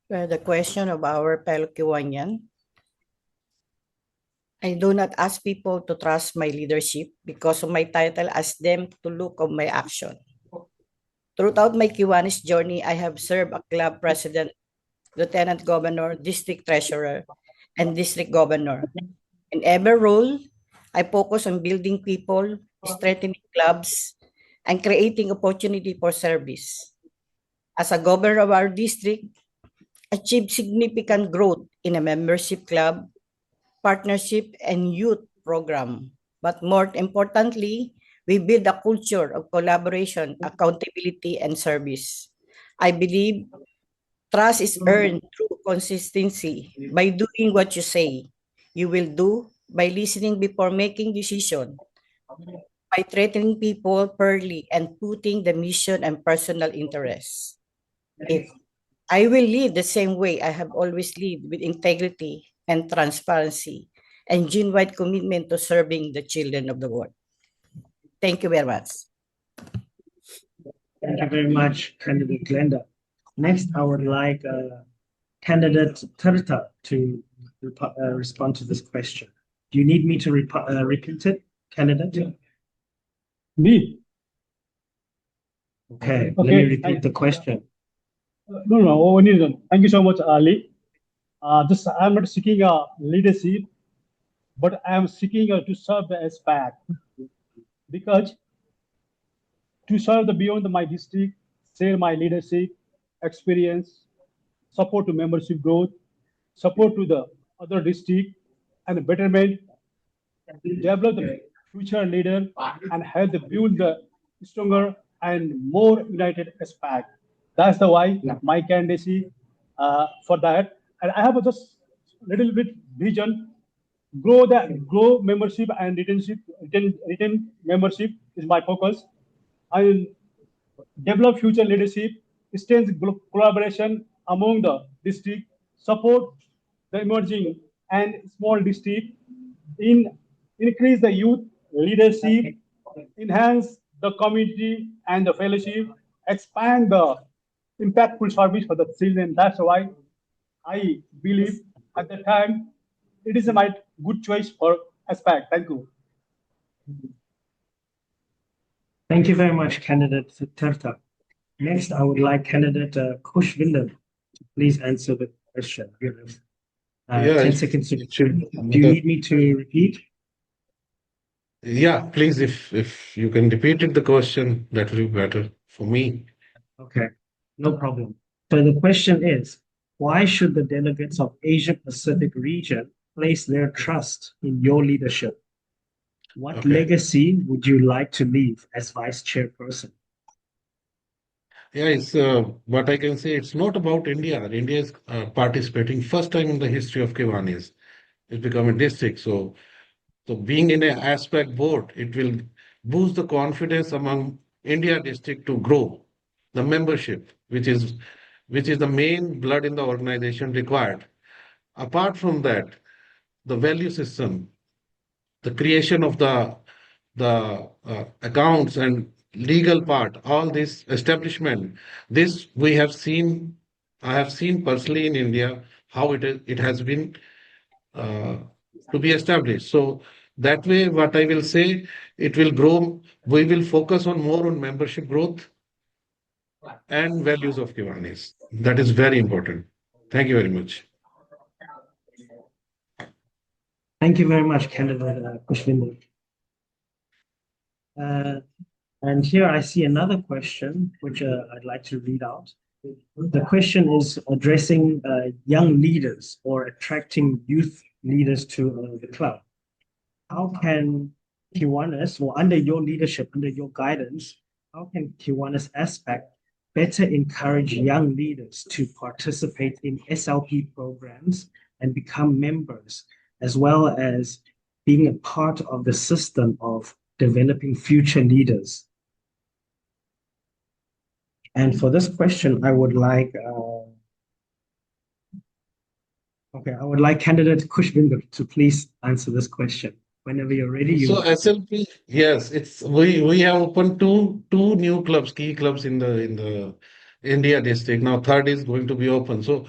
The question of our fellow Kiwanian. I do not ask people to trust my leadership because of my title. Ask them to look of my action. Throughout my Kiwanis journey, I have served as club president, lieutenant governor, district treasurer, and district governor. In every role, I focus on building people, strengthening clubs, and creating opportunity for service. As a governor of our district, achieved significant growth in a membership club, partnership, and youth program. But more importantly, we build a culture of collaboration, accountability, and service. I believe trust is earned through consistency, by doing what you say you will do, by listening before making decisions, by treating people fairly, and putting the mission and personal interests. If I will lead the same way I have always lived, with integrity and transparency and genuine commitment to serving the children of the world. Thank you very much. Thank you very much, candidate Glenda. Next, I would like candidate Terta to respond to this question. Do you need me to repeat it, candidate? Me? Okay, let me repeat the question. No, thank you so much, Ali. I'm not seeking a leadership, but I am seeking to serve the ASPAC, because to serve the beyond my district, share my leadership experience, support to membership growth, support to the other district, and betterment, develop the future leader, and help to build the stronger and more united ASPAC. That's the why my candidacy for that. And I have just little bit vision. Grow membership and retain membership is my focus. I will develop future leadership, strengthen collaboration among the district, support the emerging and small district, increase the youth leadership, enhance the community and the fellowship, expand the impactful service for the children. That's why I believe at the time it is my good choice for ASPAC. Thank you. Thank you very much, candidate Terta. Next, I would like candidate Kushwinder to please answer the question. Yeah, 10 seconds to it should. do you need me to repeat? Yeah, please, if you can repeat it, the question, that will be better for me. Okay, no problem. So the question is, why should the delegates of Asia-Pacific region place their trust in your leadership? What Okay. legacy would you like to leave as vice chairperson? Yeah, it's what I can say. It's not about India. India is participating first time in the history of Kiwanis. It's become a district. So being in a ASPAC board, it will boost the confidence among India district to grow the membership, which is the main blood in the organization required. Apart from that, the value system, the creation of the accounts and legal part, all this establishment, this we have seen. I have seen personally in India how it has been uh, to be established. So that way, what I will say, it will grow. We will focus on more on membership growth and values of Kiwanis. That is very important. Thank you very much. Thank you very much, candidate Kushvinder. And here I see another question, which I'd like to read out. The question is addressing young leaders or attracting youth leaders to the club. How can Kiwanis, or under your leadership, under your guidance, how can Kiwanis ASPAC better encourage young leaders to participate in SLP programs and become members, as well as being a part of the system of developing future leaders? And for this question, I would like candidate Kushvinder to please answer this question. Whenever you're ready, you. So SLP, yes, it's we have opened two new clubs, key clubs in the India district. Now third is going to be open. So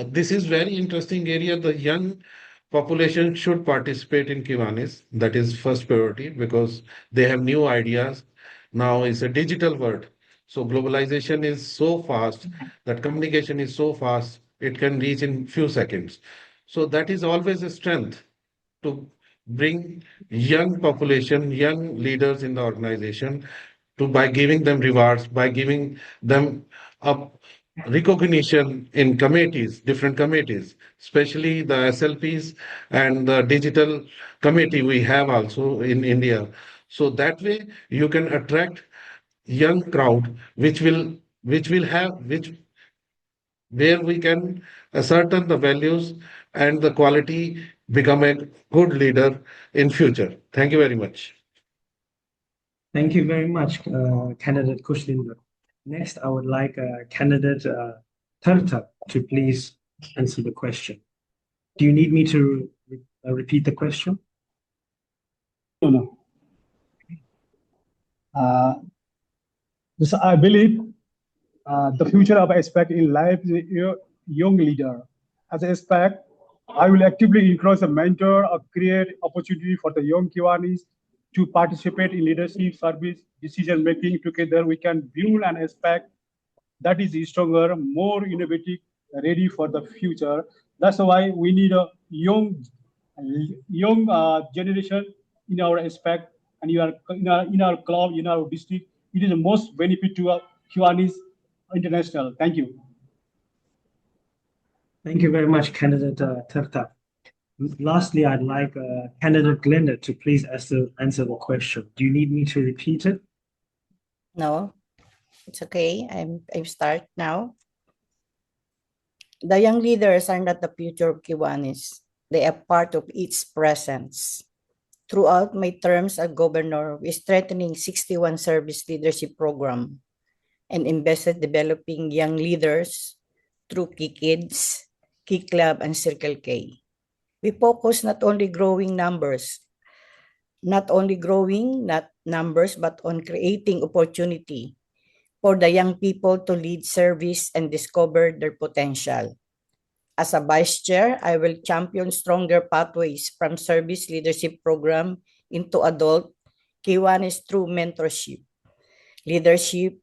this is very interesting area. The young population should participate in Kiwanis. That is first priority because they have new ideas. Now it's a digital world. So globalization is so fast that communication is so fast, it can reach in few seconds. So that is always a strength to bring young population, young leaders in the organization to by giving them rewards, by giving them a recognition in committees, different committees, especially the SLPs and the digital committee we have also in India. So that way you can attract young crowd which will have which where we can ascertain the values and the quality become a good leader in future. Thank you very much. Thank you very much, candidate Kushvinder. Next, I would like candidate Tarta to please answer the question. Do you need me to repeat the question? No. I believe the future of ASPAC in life is a young leader. As an ASPAC, I will actively encourage a mentor or create opportunity for the young Kiwanis to participate in leadership, service, decision making. Together, we can build an ASPAC that is stronger, more innovative, ready for the future. That's why we need a young generation in our ASPAC and in our club, in our district. It is the most benefit to Kiwanis International. Thank you. Thank you very much, candidate Tarta. Lastly, I'd like candidate Glenda to please answer the question. Do you need me to repeat it? No, it's okay. I start now. The young leaders are not the future of Kiwanis. They are part of its presence. Throughout my terms as governor, we strengthening 61 service leadership program and invested developing young leaders through Key Kids, Key Club, and Circle K. We focus not only growing numbers, but on creating opportunity for the young people to lead service and discover their potential. As a vice chair, I will champion stronger pathways from service leadership program into adult Kiwanis through mentorship, leadership,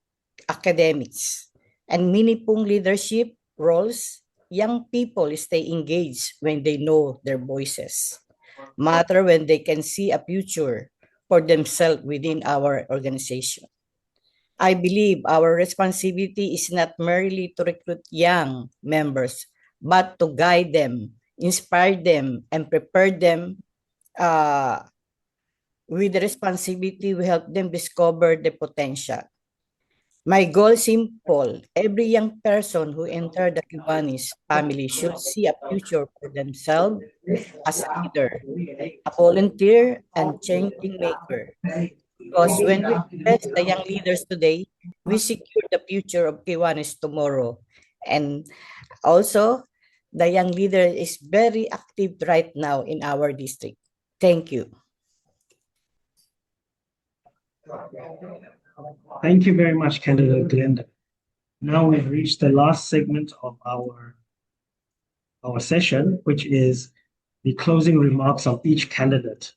academics, and meaningful leadership roles young people stay engaged when they know their voices matter, when they can see a future for themselves within our organization. I believe our responsibility is not merely to recruit young members, but to guide them, inspire them, and prepare them uh, with the responsibility we help them discover the potential. My goal is simple. Every young person who enters the Kiwanis family should see a future for themselves as a leader, a volunteer, and changing maker. Because when we invest the young leaders today, we secure the future of Kiwanis tomorrow. And also, the young leader is very active right now in our district. Thank you. Thank you very much, candidate Glenda. Now we've reached the last segment of our session, which is the closing remarks of each candidate.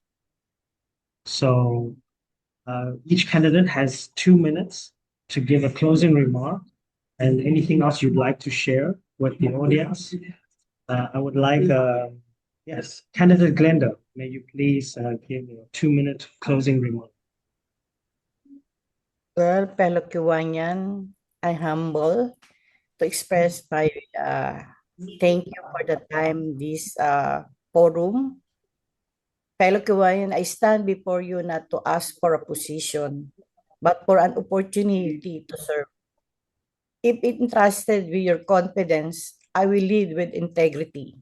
So each candidate has 2 minutes to give a closing remark and anything else you'd like to share with the audience. I would like, yes, candidate Glenda, may you please give a 2-minute closing remark. Well, fellow Kiwanian, I'm humble to express my thank you for the time this forum. Fellow Kiwanian, I stand before you not to ask for a position, but for an opportunity to serve. If entrusted with your confidence, I will lead with integrity,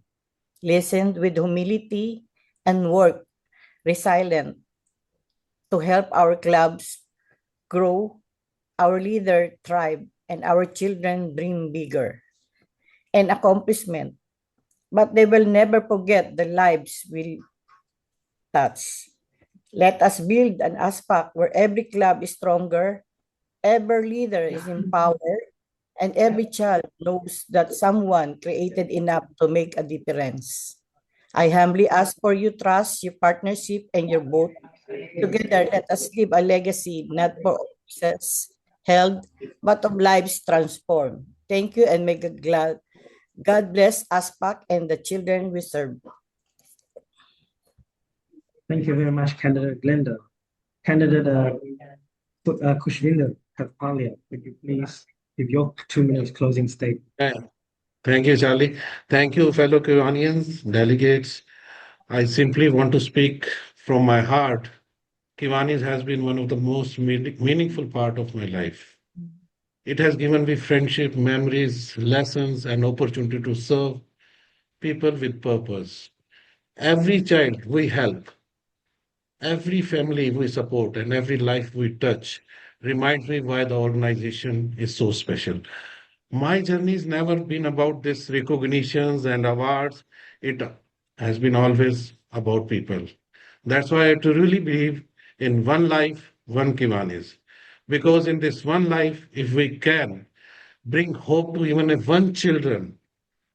listen with humility, and work resilient to help our clubs grow, our leader thrive, and our children dream bigger and accomplishment. But they will never forget the lives we touch. Let us build an ASPAC where every club is stronger, every leader is empowered, and every child knows that someone created enough to make a difference. I humbly ask for your trust, your partnership, and your vote. Together, let us leave a legacy not for offices held, but of lives transformed. Thank you, and may God bless ASPAC and the children we serve. Thank you very much, candidate Glenda. Candidate Kushvinder Kapalia, would you please give your 2 minutes closing statement? Thank you, Charlie. Thank you, fellow Kiwanians, delegates. I simply want to speak from my heart. Kiwanis has been one of the most meaningful part of my life. It has given me friendship, memories, lessons, and opportunity to serve people with purpose. Every child we help, every family we support, and every life we touch reminds me why the organization is so special. My journey has never been about this recognitions and awards. It has been always about people. That's why I truly believe in one life, one Kiwanis. Because in this one life, if we can bring hope to even if one children,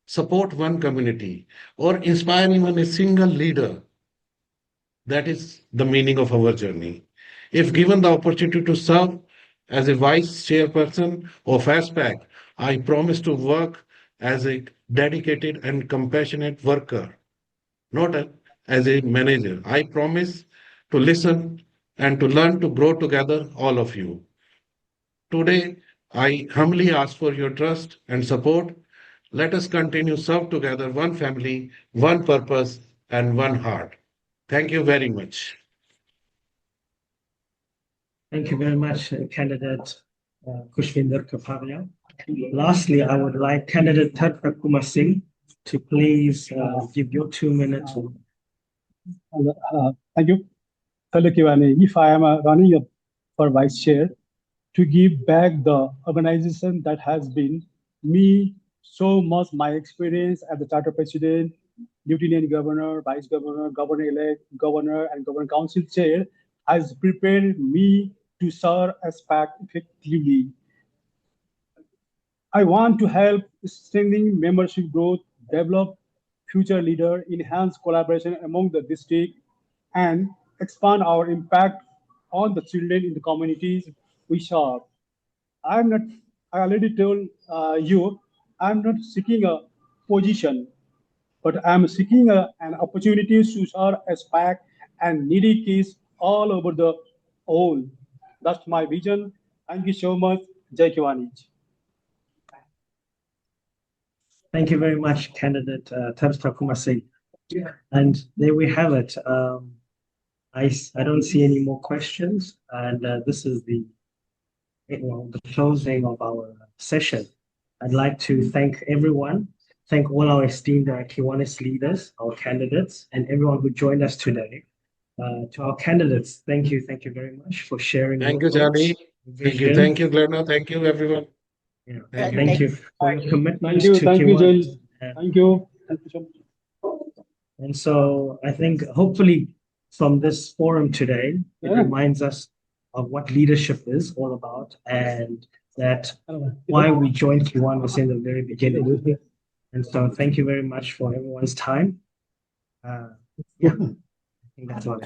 support one community, or inspire even a single leader, that is the meaning of our journey. If given the opportunity to serve as a vice chairperson of ASPAC, I promise to work as a dedicated and compassionate worker, not as a manager. I promise to listen and to learn to grow together, all of you. Today, I humbly ask for your trust and support. Let us continue serve together, one family, one purpose, and one heart. Thank you very much. Thank you very much, candidate Kushvinder Kapalia. Lastly, I would like candidate Tadra Kumar Singh to please give your 2 minutes. Thank you, fellow Kiwani. If I am running for vice chair, to give back the organization that has been me so much, my experience as the charter president, lieutenant governor, vice governor, governor-elect, governor, and governor council chair has prepared me to serve as PAC effectively. I want to help strengthening membership growth, develop future leader, enhance collaboration among the district, and expand our impact on the children in the communities we serve. I already told you, I'm not seeking a position, but I'm seeking an opportunity to serve ASPAC and needy kids all over the world. That's my vision. Thank you so much. Jai Kiwanis. Thank you very much, candidate Tabitha Kumar Singh. And there we have it. I don't see any more questions, and this is the closing of our session. I'd like to thank everyone, thank all our esteemed Kiwanis leaders, our candidates, and everyone who joined us today. To our candidates, thank you very much for sharing. Thank you, Charlie. Thank you, Glenna. Thank you, everyone. Yeah. Thank you for your commitment Thank you, to thank you, Kiwanis. Jay. Thank you. Thank you so much. And so I think hopefully from this forum today, it reminds us of what leadership is all about and that why we joined Kiwanis in the very beginning. And so thank you very much for everyone's time. Yeah, I think that's all.